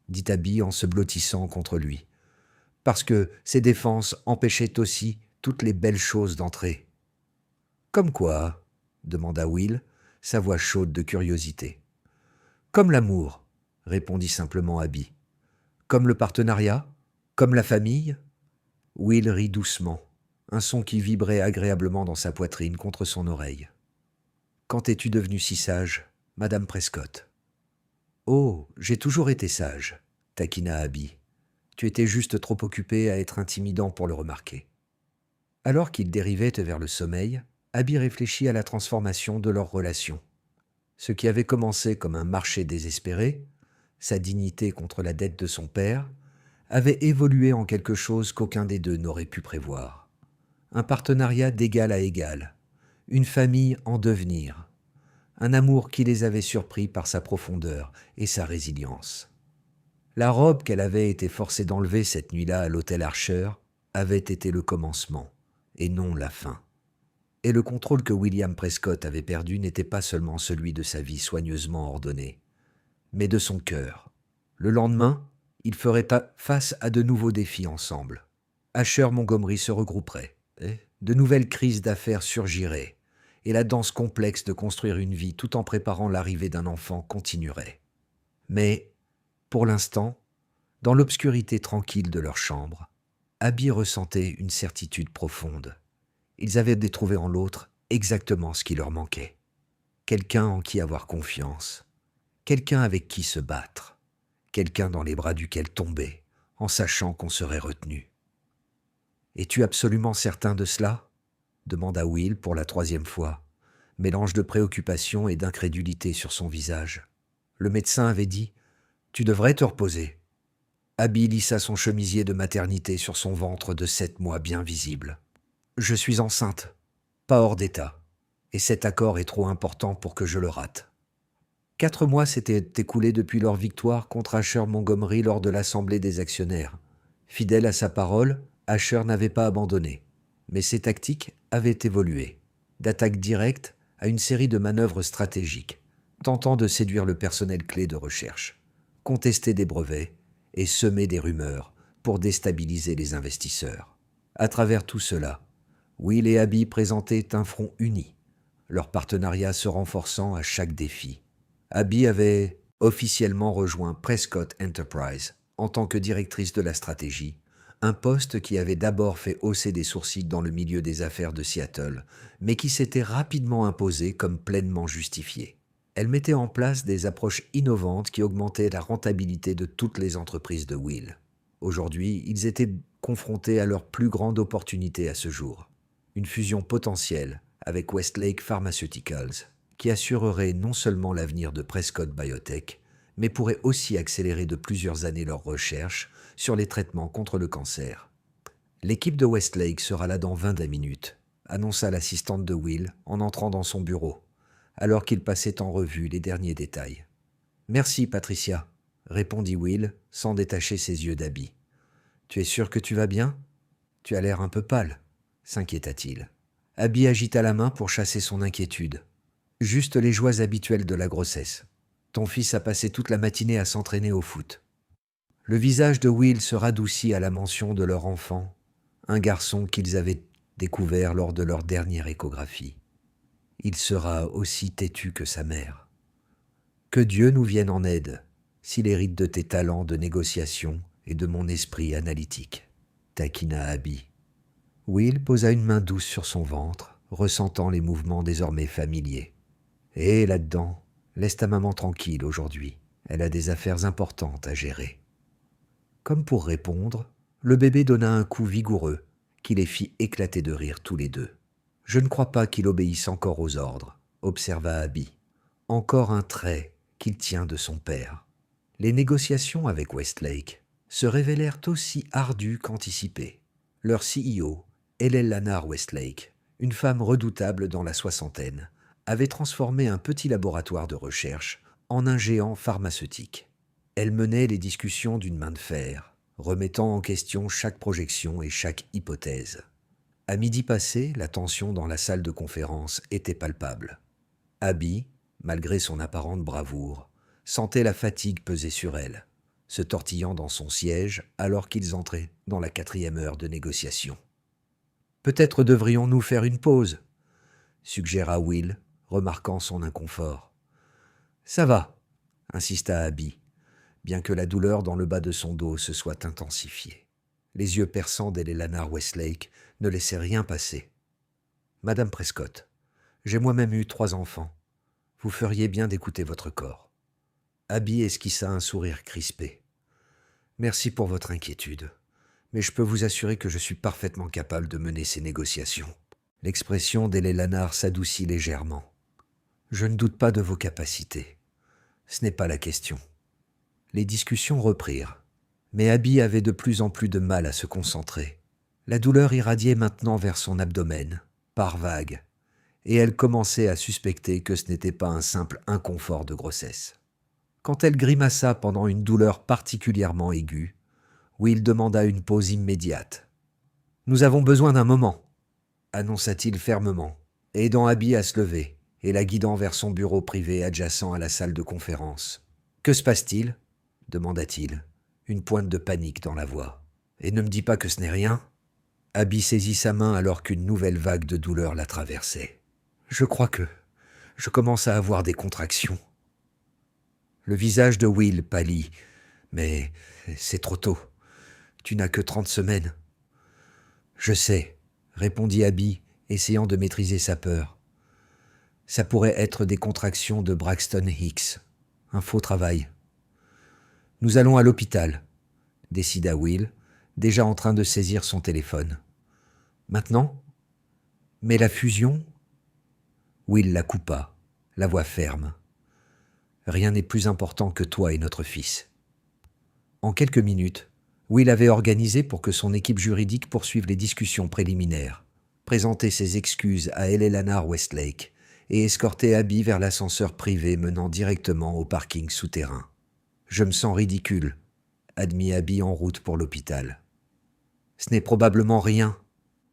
dit Abby en se blottissant contre lui, parce que ces défenses empêchaient aussi toutes les belles choses d'entrer. Comme quoi? Demanda Will, sa voix chaude de curiosité. Comme l'amour, répondit simplement Abby. Comme le partenariat? Comme la famille? Will rit doucement, un son qui vibrait agréablement dans sa poitrine contre son oreille. Quand es-tu devenue si sage, Madame Prescott? Oh, j'ai toujours été sage, taquina Abby. Tu étais juste trop occupé à être intimidant pour le remarquer. Alors qu'ils dérivaient vers le sommeil, Abby réfléchit à la transformation de leur relation. Ce qui avait commencé comme un marché désespéré, sa dignité contre la dette de son père, avait évolué en quelque chose qu'aucun des deux n'aurait pu prévoir. Un partenariat d'égal à égal, une famille en devenir, un amour qui les avait surpris par sa profondeur et sa résilience. La robe qu'elle avait été forcée d'enlever cette nuit-là à l'hôtel Archer avait été le commencement, et non la fin. Et le contrôle que William Prescott avait perdu n'était pas seulement celui de sa vie soigneusement ordonnée, mais de son cœur. Le lendemain, ils feraient face à de nouveaux défis ensemble. Asher Montgomery se regrouperait, de nouvelles crises d'affaires surgiraient, et la danse complexe de construire une vie tout en préparant l'arrivée d'un enfant continuerait. Mais, pour l'instant, dans l'obscurité tranquille de leur chambre, Abby ressentait une certitude profonde. Ils avaient trouvé en l'autre exactement ce qui leur manquait. Quelqu'un en qui avoir confiance, quelqu'un avec qui se battre, quelqu'un dans les bras duquel tomber, en sachant qu'on serait retenu. « Es-tu absolument certain de cela ?» demanda Will pour la 3e fois, mélange de préoccupation et d'incrédulité sur son visage. Le médecin avait dit « Tu devrais te reposer ». Abby lissa son chemisier de maternité sur son ventre de 7 mois bien visible. « Je suis enceinte, pas hors d'état, et cet accord est trop important pour que je le rate. » 4 mois s'étaient écoulés depuis leur victoire contre Asher Montgomery lors de l'Assemblée des actionnaires. Fidèle à sa parole, Asher n'avait pas abandonné. Mais ses tactiques avaient évolué, d'attaques directes à une série de manœuvres stratégiques, tentant de séduire le personnel clé de recherche, contester des brevets et semer des rumeurs pour déstabiliser les investisseurs. À travers tout cela, Will et Abby présentaient un front uni, leur partenariat se renforçant à chaque défi. Abby avait officiellement rejoint Prescott Enterprise en tant que directrice de la stratégie, un poste qui avait d'abord fait hausser des sourcils dans le milieu des affaires de Seattle, mais qui s'était rapidement imposé comme pleinement justifié. Elle mettait en place des approches innovantes qui augmentaient la rentabilité de toutes les entreprises de Will. Aujourd'hui, ils étaient confrontés à leur plus grande opportunité à ce jour, une fusion potentielle avec Westlake Pharmaceuticals, qui assurerait non seulement l'avenir de Prescott Biotech, mais pourrait aussi accélérer de plusieurs années leurs recherches sur les traitements contre le cancer. L'équipe de Westlake sera là dans 20 minutes, annonça l'assistante de Will en entrant dans son bureau, alors qu'il passait en revue les derniers détails. Merci, Patricia, répondit Will sans détacher ses yeux d'Abby. Tu es sûr que tu vas bien ? Tu as l'air un peu pâle, s'inquiéta-t-il. Abby agita la main pour chasser son inquiétude. Juste les joies habituelles de la grossesse. Ton fils a passé toute la matinée à s'entraîner au foot. Le visage de Will se radoucit à la mention de leur enfant, un garçon qu'ils avaient découvert lors de leur dernière échographie. Il sera aussi têtu que sa mère. Que Dieu nous vienne en aide, s'il hérite de tes talents de négociation et de mon esprit analytique, taquina Abby. Will posa une main douce sur son ventre, ressentant les mouvements désormais familiers. Et là-dedans, laisse ta maman tranquille aujourd'hui, elle a des affaires importantes à gérer. Comme pour répondre, le bébé donna un coup vigoureux qui les fit éclater de rire tous les deux. Je ne crois pas qu'il obéisse encore aux ordres, observa Abby. Encore un trait qu'il tient de son père. Les négociations avec Westlake se révélèrent aussi ardues qu'anticipées. Leur CEO, Helen Lannard Westlake, une femme redoutable dans la soixantaine, avait transformé un petit laboratoire de recherche en un géant pharmaceutique. Elle menait les discussions d'une main de fer, remettant en question chaque projection et chaque hypothèse. À midi passé, la tension dans la salle de conférence était palpable. Abby, malgré son apparente bravoure, sentait la fatigue peser sur elle, se tortillant dans son siège alors qu'ils entraient dans la 4e heure de négociation. « Peut-être devrions-nous faire une pause ?» suggéra Will, remarquant son inconfort. « Ça va », insista Abby, bien que la douleur dans le bas de son dos se soit intensifiée. Les yeux perçants d'Helen Lannard Westlake ne laissaient rien passer. « Madame Prescott, j'ai moi-même eu 3 enfants. Vous feriez bien d'écouter votre corps. » Abby esquissa un sourire crispé. « Merci pour votre inquiétude, mais je peux vous assurer que je suis parfaitement capable de mener ces négociations. » L'expression d'Helen Lannard s'adoucit légèrement. « Je ne doute pas de vos capacités. Ce n'est pas la question. » Les discussions reprirent, mais Abby avait de plus en plus de mal à se concentrer. La douleur irradiait maintenant vers son abdomen, par vagues, et elle commençait à suspecter que ce n'était pas un simple inconfort de grossesse. Quand elle grimaça pendant une douleur particulièrement aiguë, Will demanda une pause immédiate. « Nous avons besoin d'un moment », annonça-t-il fermement, aidant Abby à se lever et la guidant vers son bureau privé adjacent à la salle de conférence. « Que se passe-t-il » demanda-t-il, une pointe de panique dans la voix. « Et ne me dis pas que ce n'est rien ?» Abby saisit sa main alors qu'une nouvelle vague de douleur la traversait. « Je crois que je commence à avoir des contractions. » Le visage de Will pâlit. « Mais c'est trop tôt. Tu n'as que 30 semaines. » « Je sais, » répondit Abby, essayant de maîtriser sa peur. « Ça pourrait être des contractions de Braxton Hicks. Un faux travail. »« Nous allons à l'hôpital, » décida Will, déjà en train de saisir son téléphone. « Maintenant ? Mais la fusion ?» Will la coupa, la voix ferme. « Rien n'est plus important que toi et notre fils. » En quelques minutes, Will avait organisé pour que son équipe juridique poursuive les discussions préliminaires, présenter ses excuses à Helen Lannard Westlake et escorter Abby vers l'ascenseur privé menant directement au parking souterrain. « Je me sens ridicule », admit Abby en route pour l'hôpital. « Ce n'est probablement rien »,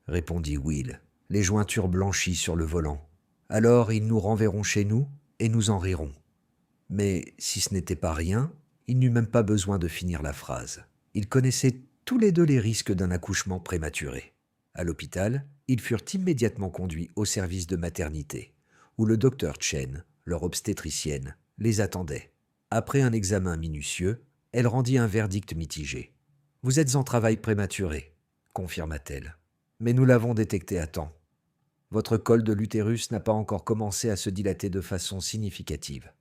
répondit Will, les jointures blanchies sur le volant. « Alors ils nous renverront chez nous et nous en rirons. » Mais si ce n'était pas rien, il n'eut même pas besoin de finir la phrase. Ils connaissaient tous les deux les risques d'un accouchement prématuré. À l'hôpital, ils furent immédiatement conduits au service de maternité, où le docteur Chen, leur obstétricienne, les attendait. Après un examen minutieux, elle rendit un verdict mitigé. « Vous êtes en travail prématuré », confirma-t-elle. « Mais nous l'avons détecté à temps. Votre col de l'utérus n'a pas encore commencé à se dilater de façon significative. »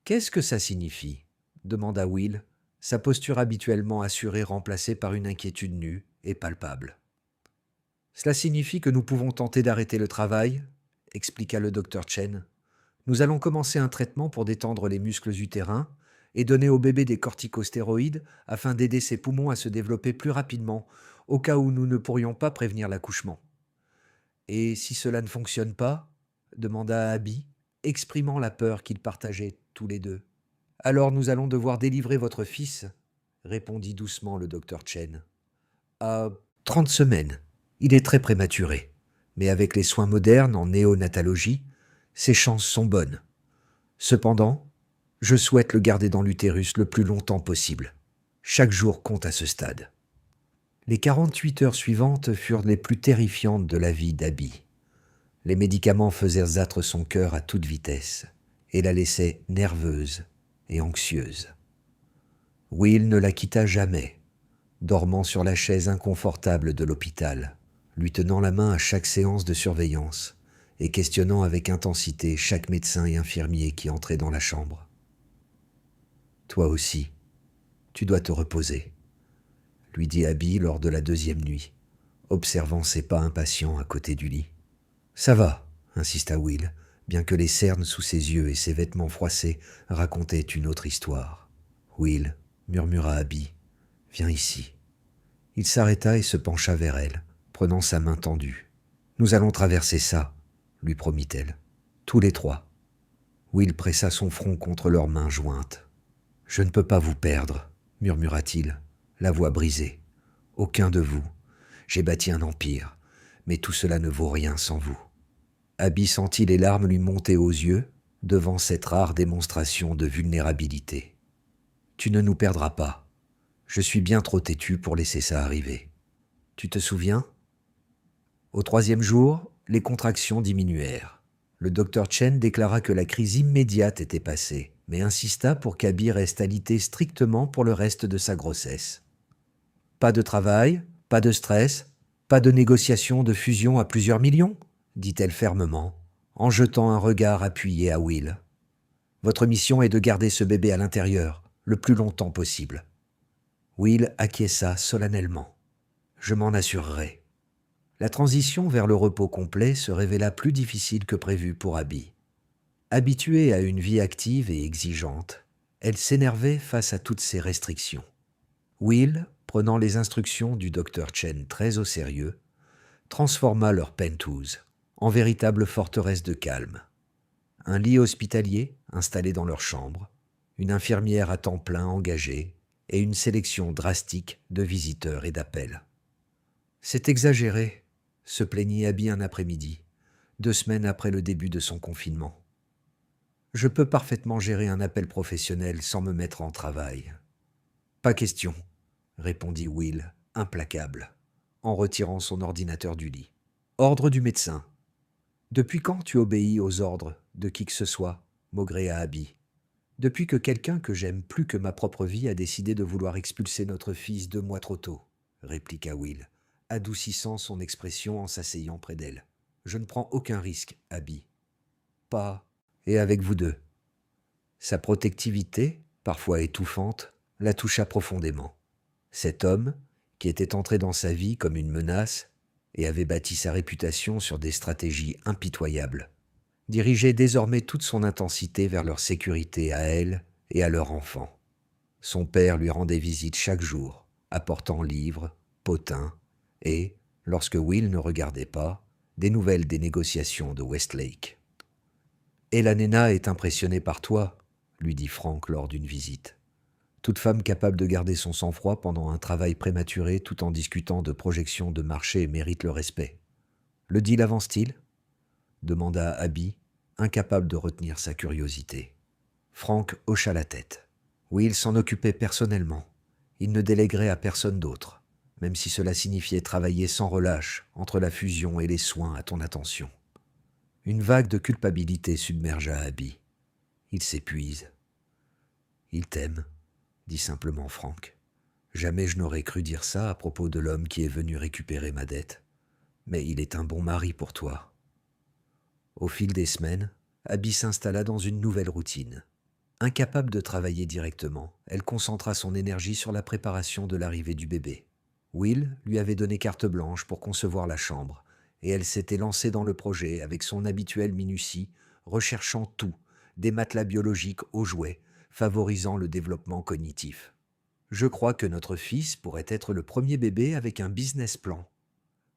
« Qu'est-ce que ça signifie ?» demanda Will, sa posture habituellement assurée remplacée par une inquiétude nue et palpable. « Cela signifie que nous pouvons tenter d'arrêter le travail, » expliqua le docteur Chen. « Nous allons commencer un traitement pour détendre les muscles utérins et donner au bébé des corticostéroïdes afin d'aider ses poumons à se développer plus rapidement, au cas où nous ne pourrions pas prévenir l'accouchement. Et si cela ne fonctionne pas, demanda Abby, exprimant la peur qu'ils partageaient tous les deux. Alors nous allons devoir délivrer votre fils, répondit doucement le docteur Chen. À 30 semaines. Il est très prématuré, mais avec les soins modernes en néonatologie, ses chances sont bonnes. Cependant, je souhaite le garder dans l'utérus le plus longtemps possible. Chaque jour compte à ce stade. Les 48 heures suivantes furent les plus terrifiantes de la vie d'Abby. Les médicaments faisaient battre son cœur à toute vitesse et la laissaient nerveuse et anxieuse. Will ne la quitta jamais, dormant sur la chaise inconfortable de l'hôpital, lui tenant la main à chaque séance de surveillance et questionnant avec intensité chaque médecin et infirmier qui entrait dans la chambre. « Toi aussi, tu dois te reposer », lui dit Abby lors de la deuxième nuit, observant ses pas impatients à côté du lit. « Ça va », insista Will, bien que les cernes sous ses yeux et ses vêtements froissés racontaient une autre histoire. « Will, » murmura Abby, « viens ici. » Il s'arrêta et se pencha vers elle, prenant sa main tendue. « Nous allons traverser ça, » lui promit-elle. « Tous les trois. » Will pressa son front contre leurs mains jointes. « Je ne peux pas vous perdre, » murmura-t-il, la voix brisée. « Aucun de vous. J'ai bâti un empire, mais tout cela ne vaut rien sans vous. » Abby sentit les larmes lui monter aux yeux devant cette rare démonstration de vulnérabilité. « Tu ne nous perdras pas. Je suis bien trop têtu pour laisser ça arriver. Tu te souviens ?» Au 3e jour, les contractions diminuèrent. Le docteur Chen déclara que la crise immédiate était passée, mais insista pour qu'Abby reste alitée strictement pour le reste de sa grossesse. Pas de travail, pas de stress, pas de négociation de fusion à plusieurs millions, dit-elle fermement, en jetant un regard appuyé à Will. Votre mission est de garder ce bébé à l'intérieur, le plus longtemps possible. Will acquiesça solennellement. Je m'en assurerai. La transition vers le repos complet se révéla plus difficile que prévu pour Abby. Habituée à une vie active et exigeante, elle s'énervait face à toutes ces restrictions. Will, prenant les instructions du docteur Chen très au sérieux, transforma leur penthouse en véritable forteresse de calme. Un lit hospitalier installé dans leur chambre, une infirmière à temps plein engagée et une sélection drastique de visiteurs et d'appels. « C'est exagéré », se plaignit Abby un après-midi, 2 semaines après le début de son confinement. « Je peux parfaitement gérer un appel professionnel sans me mettre en travail. »« Pas question », répondit Will, implacable, en retirant son ordinateur du lit. « Ordre du médecin. »« Depuis quand tu obéis aux ordres de qui que ce soit ?» maugréa Abby. « Depuis que quelqu'un que j'aime plus que ma propre vie a décidé de vouloir expulser notre fils 2 mois trop tôt, » répliqua Will, adoucissant son expression en s'asseyant près d'elle. « Je ne prends aucun risque, Abby. »« Pas. Et avec vous deux. » Sa protectivité, parfois étouffante, la toucha profondément. Cet homme, qui était entré dans sa vie comme une menace et avait bâti sa réputation sur des stratégies impitoyables, dirigeait désormais toute son intensité vers leur sécurité à elle et à leur enfant. Son père lui rendait visite chaque jour, apportant livres, potins et, lorsque Will ne regardait pas, des nouvelles des négociations de Westlake. « Et la Nena est impressionnée par toi, » lui dit Frank lors d'une visite. Toute femme capable de garder son sang-froid pendant un travail prématuré tout en discutant de projections de marché mérite le respect. « Le deal avance-t-il » demanda Abby, incapable de retenir sa curiosité. Frank hocha la tête. Will s'en occupait personnellement. Il ne déléguerait à personne d'autre, même si cela signifiait travailler sans relâche entre la fusion et les soins à ton attention. Une vague de culpabilité submergea Abby. Il s'épuise. « Il t'aime », dit simplement Frank. « Jamais je n'aurais cru dire ça à propos de l'homme qui est venu récupérer ma dette. Mais il est un bon mari pour toi. » Au fil des semaines, Abby s'installa dans une nouvelle routine. Incapable de travailler directement, elle concentra son énergie sur la préparation de l'arrivée du bébé. Will lui avait donné carte blanche pour concevoir la chambre, et elle s'était lancée dans le projet avec son habituelle minutie, recherchant tout, des matelas biologiques aux jouets, favorisant le développement cognitif. Je crois que notre fils pourrait être le premier bébé avec un business plan,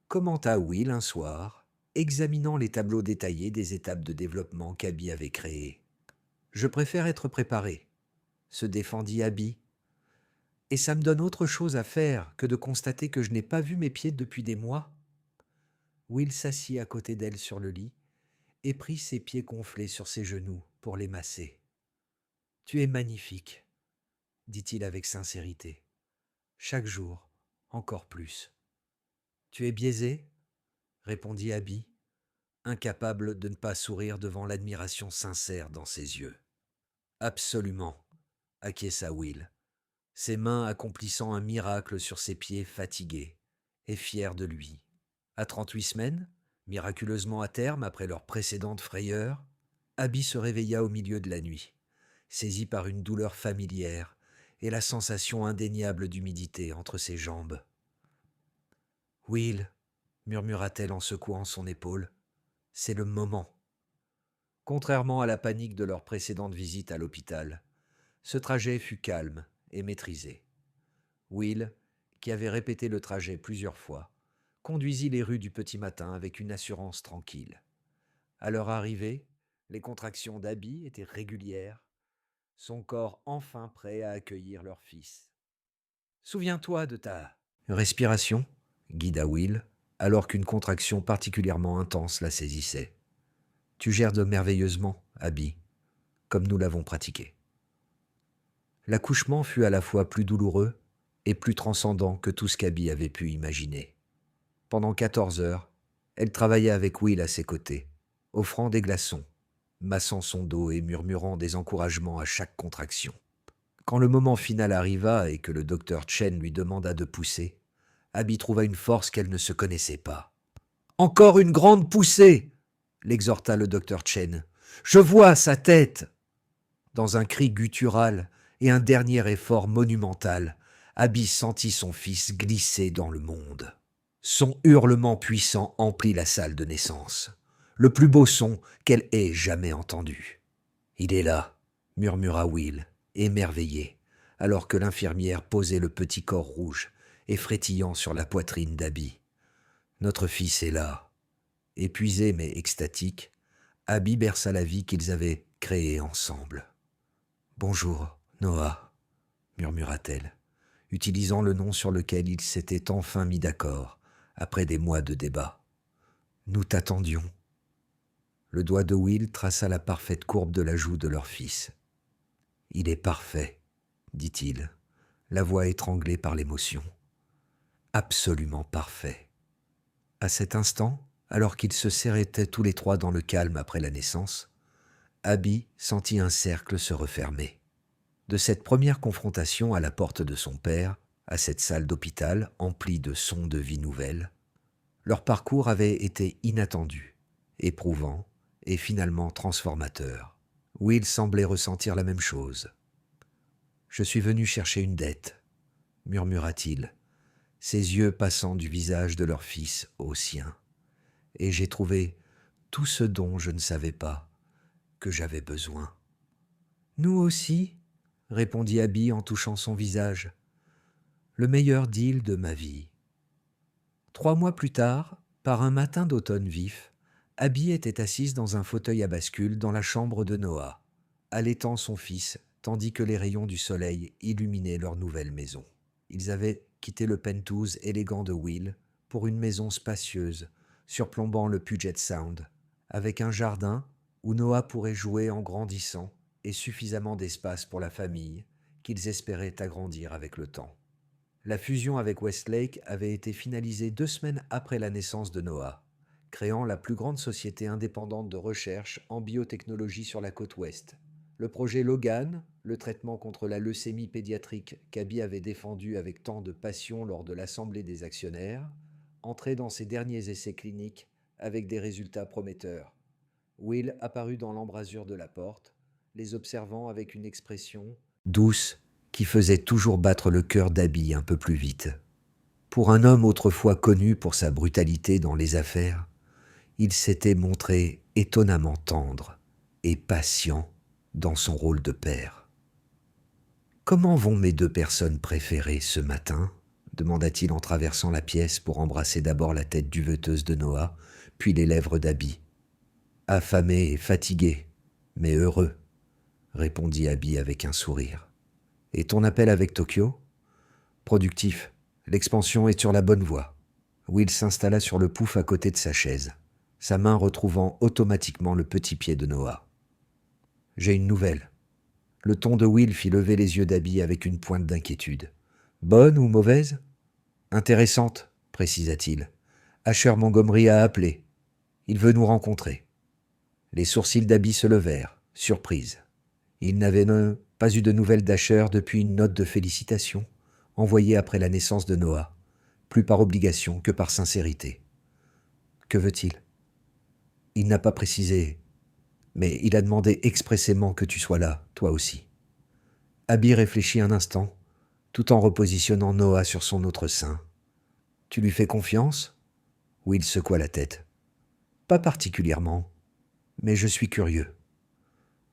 commenta Will un soir, examinant les tableaux détaillés des étapes de développement qu'Abby avait créées. Je préfère être préparé, se défendit Abby. Et ça me donne autre chose à faire que de constater que je n'ai pas vu mes pieds depuis des mois. Will s'assit à côté d'elle sur le lit et prit ses pieds gonflés sur ses genoux pour les masser. Tu es magnifique, dit-il avec sincérité. Chaque jour, encore plus. Tu es biaisé, répondit Abby, incapable de ne pas sourire devant l'admiration sincère dans ses yeux. Absolument, acquiesça Will, ses mains accomplissant un miracle sur ses pieds fatigués et fiers de lui. À 38 semaines, miraculeusement à terme après leur précédente frayeur, Abby se réveilla au milieu de la nuit, saisie par une douleur familière et la sensation indéniable d'humidité entre ses jambes. « Will, murmura-t-elle en secouant son épaule, c'est le moment. » Contrairement à la panique de leur précédente visite à l'hôpital, ce trajet fut calme et maîtrisé. Will, qui avait répété le trajet plusieurs fois, conduisit les rues du petit matin avec une assurance tranquille. À leur arrivée, les contractions d'Abby étaient régulières, son corps enfin prêt à accueillir leur fils. « Souviens-toi de ta respiration », guida Will, alors qu'une contraction particulièrement intense la saisissait. « Tu gères de merveilleusement, Abby, comme nous l'avons pratiqué. » L'accouchement fut à la fois plus douloureux et plus transcendant que tout ce qu'Abby avait pu imaginer. Pendant 14 heures, elle travaillait avec Will à ses côtés, offrant des glaçons, massant son dos et murmurant des encouragements à chaque contraction. Quand le moment final arriva et que le docteur Chen lui demanda de pousser, Abby trouva une force qu'elle ne se connaissait pas. « Encore une grande poussée !» l'exhorta le docteur Chen. « Je vois sa tête !» Dans un cri guttural et un dernier effort monumental, Abby sentit son fils glisser dans le monde. Son hurlement puissant emplit la salle de naissance, le plus beau son qu'elle ait jamais entendu. « Il est là !» murmura Will, émerveillé, alors que l'infirmière posait le petit corps rouge et frétillant sur la poitrine d'Abby. « Notre fils est là !» Épuisé mais extatique, Abby berça la vie qu'ils avaient créée ensemble. « Bonjour, Noah », murmura-t-elle, utilisant le nom sur lequel ils s'étaient enfin mis d'accord, après des mois de débat. « Nous t'attendions. » Le doigt de Will traça la parfaite courbe de la joue de leur fils. « Il est parfait, » dit-il, la voix étranglée par l'émotion. « Absolument parfait. » À cet instant, alors qu'ils se serraient tous les trois dans le calme après la naissance, Abby sentit un cercle se refermer. De cette première confrontation à la porte de son père, à cette salle d'hôpital emplie de sons de vie nouvelle, leur parcours avait été inattendu, éprouvant et finalement transformateur. Will semblait ressentir la même chose. « Je suis venu chercher une dette », murmura-t-il, ses yeux passant du visage de leur fils au sien. « Et j'ai trouvé tout ce dont je ne savais pas que j'avais besoin. »« Nous aussi », répondit Abby en touchant son visage. « Le meilleur deal de ma vie. » 3 mois plus tard, par un matin d'automne vif, Abby était assise dans un fauteuil à bascule dans la chambre de Noah, allaitant son fils, tandis que les rayons du soleil illuminaient leur nouvelle maison. Ils avaient quitté le penthouse élégant de Will pour une maison spacieuse, surplombant le Puget Sound, avec un jardin où Noah pourrait jouer en grandissant et suffisamment d'espace pour la famille qu'ils espéraient agrandir avec le temps. La fusion avec Westlake avait été finalisée 2 semaines après la naissance de Noah, créant la plus grande société indépendante de recherche en biotechnologie sur la côte ouest. Le projet Logan, le traitement contre la leucémie pédiatrique qu'Abby avait défendu avec tant de passion lors de l'Assemblée des actionnaires, entrait dans ses derniers essais cliniques avec des résultats prometteurs. Will apparut dans l'embrasure de la porte, les observant avec une expression douce qui faisait toujours battre le cœur d'Abby un peu plus vite. Pour un homme autrefois connu pour sa brutalité dans les affaires, il s'était montré étonnamment tendre et patient dans son rôle de père. Comment vont mes deux personnes préférées ce matin ? Demanda-t-il en traversant la pièce pour embrasser d'abord la tête duveteuse de Noah, puis les lèvres d'Abby. Affamé et fatigué, mais heureux, répondit Abby avec un sourire. Et ton appel avec Tokyo ? Productif. L'expansion est sur la bonne voie. Will s'installa sur le pouf à côté de sa chaise, sa main retrouvant automatiquement le petit pied de Noah. J'ai une nouvelle. Le ton de Will fit lever les yeux d'Abby avec une pointe d'inquiétude. Bonne ou mauvaise ? Intéressante, précisa-t-il. Asher Montgomery a appelé. Il veut nous rencontrer. Les sourcils d'Abby se levèrent, surprise. Il n'avait pas eu de nouvelles d'Asher depuis une note de félicitations, envoyée après la naissance de Noah, plus par obligation que par sincérité. Que veut-il ? Il n'a pas précisé, mais il a demandé expressément que tu sois là, toi aussi. Abby réfléchit un instant, tout en repositionnant Noah sur son autre sein. « Tu lui fais confiance ?» Will secoua la tête. « Pas particulièrement, mais je suis curieux. »«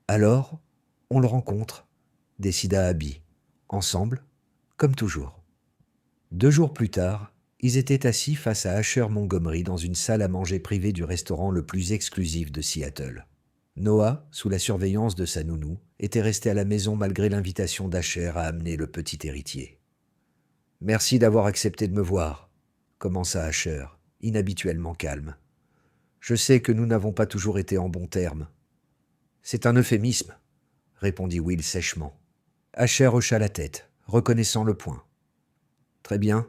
Alors, on le rencontre, » décida Abby, ensemble, comme toujours. 2 jours plus tard, ils étaient assis face à Asher Montgomery dans une salle à manger privée du restaurant le plus exclusif de Seattle. Noah, sous la surveillance de sa nounou, était resté à la maison malgré l'invitation d'Asher à amener le petit héritier. « Merci d'avoir accepté de me voir, » commença Asher, inhabituellement calme. « Je sais que nous n'avons pas toujours été en bons termes. »« C'est un euphémisme, » répondit Will sèchement. Asher hocha la tête, reconnaissant le point. « Très bien,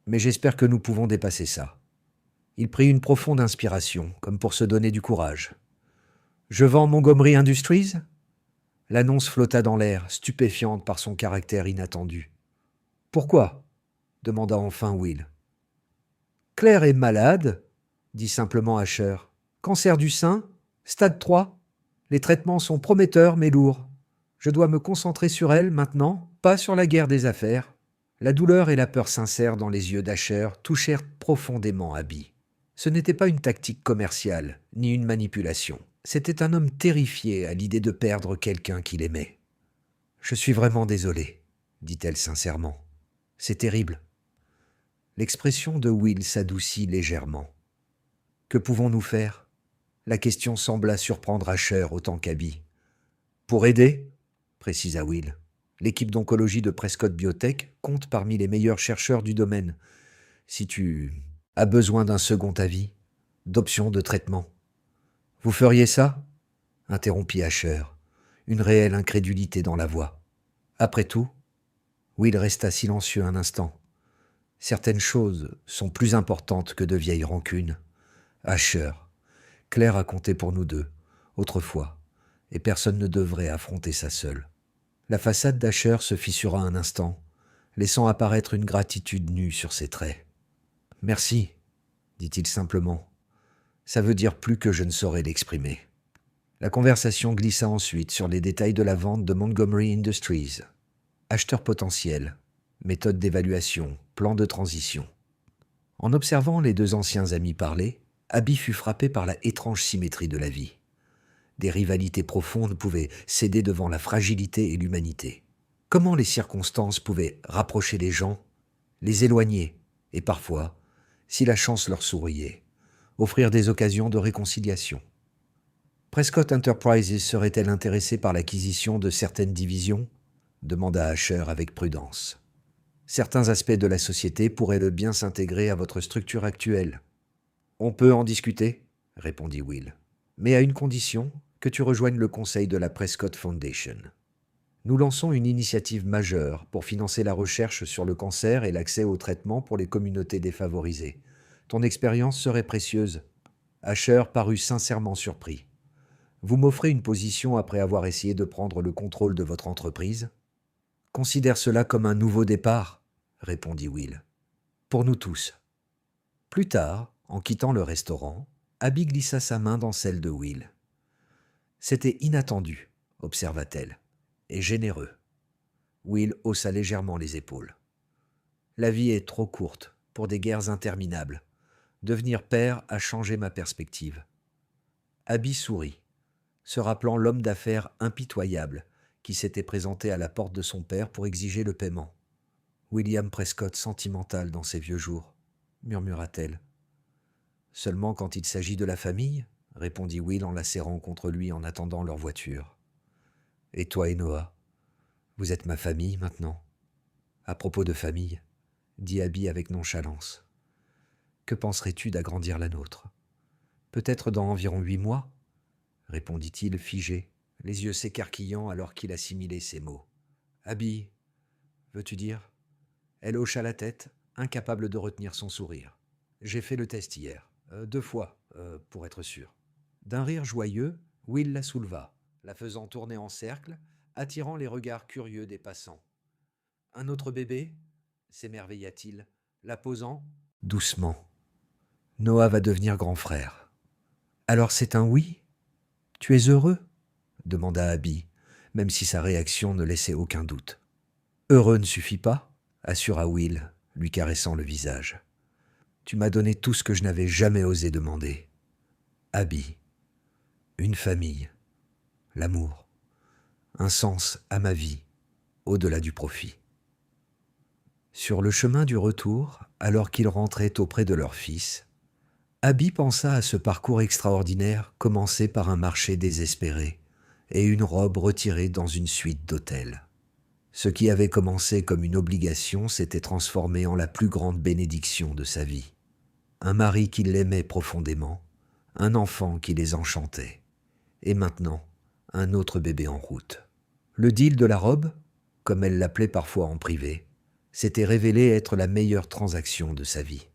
mais j'espère que nous pouvons dépasser ça. » Il prit une profonde inspiration, comme pour se donner du courage. « Je vends Montgomery Industries ?» L'annonce flotta dans l'air, stupéfiante par son caractère inattendu. « Pourquoi ?» demanda enfin Will. « Claire est malade, » dit simplement Asher. « Cancer du sein, stade 3. Les traitements sont prometteurs mais lourds. Je dois me concentrer sur elle maintenant, pas sur la guerre des affaires. » La douleur et la peur sincère dans les yeux d'Asher touchèrent profondément Abby. Ce n'était pas une tactique commerciale, ni une manipulation. C'était un homme terrifié à l'idée de perdre quelqu'un qu'il aimait. « Je suis vraiment désolée, » dit-elle sincèrement. « C'est terrible. » L'expression de Will s'adoucit légèrement. « Que pouvons-nous faire ?» La question sembla surprendre Asher autant qu'Abby. « Pour aider ?» précisa Will. L'équipe d'oncologie de Prescott Biotech compte parmi les meilleurs chercheurs du domaine. Si tu as besoin d'un second avis, d'options de traitement. « Vous feriez ça ?» interrompit Asher, une réelle incrédulité dans la voix. Après tout, Will resta silencieux un instant. Certaines choses sont plus importantes que de vieilles rancunes. Asher, Claire a compté pour nous deux, autrefois, et personne ne devrait affronter ça seul. La façade d'Asher se fissura un instant, laissant apparaître une gratitude nue sur ses traits. « Merci, » dit-il simplement. « Ça veut dire plus que je ne saurais l'exprimer. » La conversation glissa ensuite sur les détails de la vente de Montgomery Industries. Acheteur potentiel, méthode d'évaluation, plan de transition. En observant les deux anciens amis parler, Abby fut frappé par la étrange symétrie de la vie. Des rivalités profondes pouvaient céder devant la fragilité et l'humanité. Comment les circonstances pouvaient rapprocher les gens, les éloigner, et parfois, si la chance leur souriait, offrir des occasions de réconciliation. Prescott Enterprises serait-elle intéressée par l'acquisition de certaines divisions ? Demanda Asher avec prudence. Certains aspects de la société pourraient bien s'intégrer à votre structure actuelle. On peut en discuter, répondit Will, mais à une condition, que tu rejoignes le conseil de la Prescott Foundation. Nous lançons une initiative majeure pour financer la recherche sur le cancer et l'accès aux traitements pour les communautés défavorisées. Ton expérience serait précieuse. Asher parut sincèrement surpris. Vous m'offrez une position après avoir essayé de prendre le contrôle de votre entreprise ? Considère cela comme un nouveau départ, répondit Will. Pour nous tous. Plus tard, en quittant le restaurant, Abby glissa sa main dans celle de Will. C'était inattendu, observa-t-elle, et généreux. Will haussa légèrement les épaules. La vie est trop courte pour des guerres interminables. Devenir père a changé ma perspective. Abby sourit, se rappelant l'homme d'affaires impitoyable qui s'était présenté à la porte de son père pour exiger le paiement. « William Prescott sentimental dans ses vieux jours », murmura-t-elle. « Seulement quand il s'agit de la famille ?» répondit Will en la serrant contre lui en attendant leur voiture. « Et toi et Noah, vous êtes ma famille maintenant. » « À propos de famille, » dit Abby avec nonchalance, « que penserais-tu d'agrandir la nôtre ? Peut-être dans environ 8 mois, répondit-il figé, les yeux s'écarquillant alors qu'il assimilait ses mots. Abby, veux-tu dire ? Elle hocha la tête, incapable de retenir son sourire. J'ai fait le test hier, 2 fois, pour être sûr. D'un rire joyeux, Will la souleva, la faisant tourner en cercle, attirant les regards curieux des passants. Un autre bébé ? S'émerveilla-t-il, la posant doucement. Noah va devenir grand frère. Alors c'est un oui ? Tu es heureux ? Demanda Abby, même si sa réaction ne laissait aucun doute. Heureux ne suffit pas, assura Will, lui caressant le visage. Tu m'as donné tout ce que je n'avais jamais osé demander. Abby, une famille, l'amour, un sens à ma vie, au-delà du profit. Sur le chemin du retour, alors qu'ils rentraient auprès de leur fils, Abby pensa à ce parcours extraordinaire commencé par un marché désespéré et une robe retirée dans une suite d'hôtels. Ce qui avait commencé comme une obligation s'était transformé en la plus grande bénédiction de sa vie. Un mari qui l'aimait profondément, un enfant qui les enchantait, et maintenant, un autre bébé en route. Le deal de la robe, comme elle l'appelait parfois en privé, s'était révélé être la meilleure transaction de sa vie.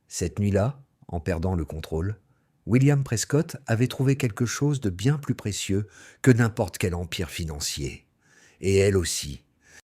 Cette nuit-là, en perdant le contrôle, William Prescott avait trouvé quelque chose de bien plus précieux que n'importe quel empire financier. Et elle aussi,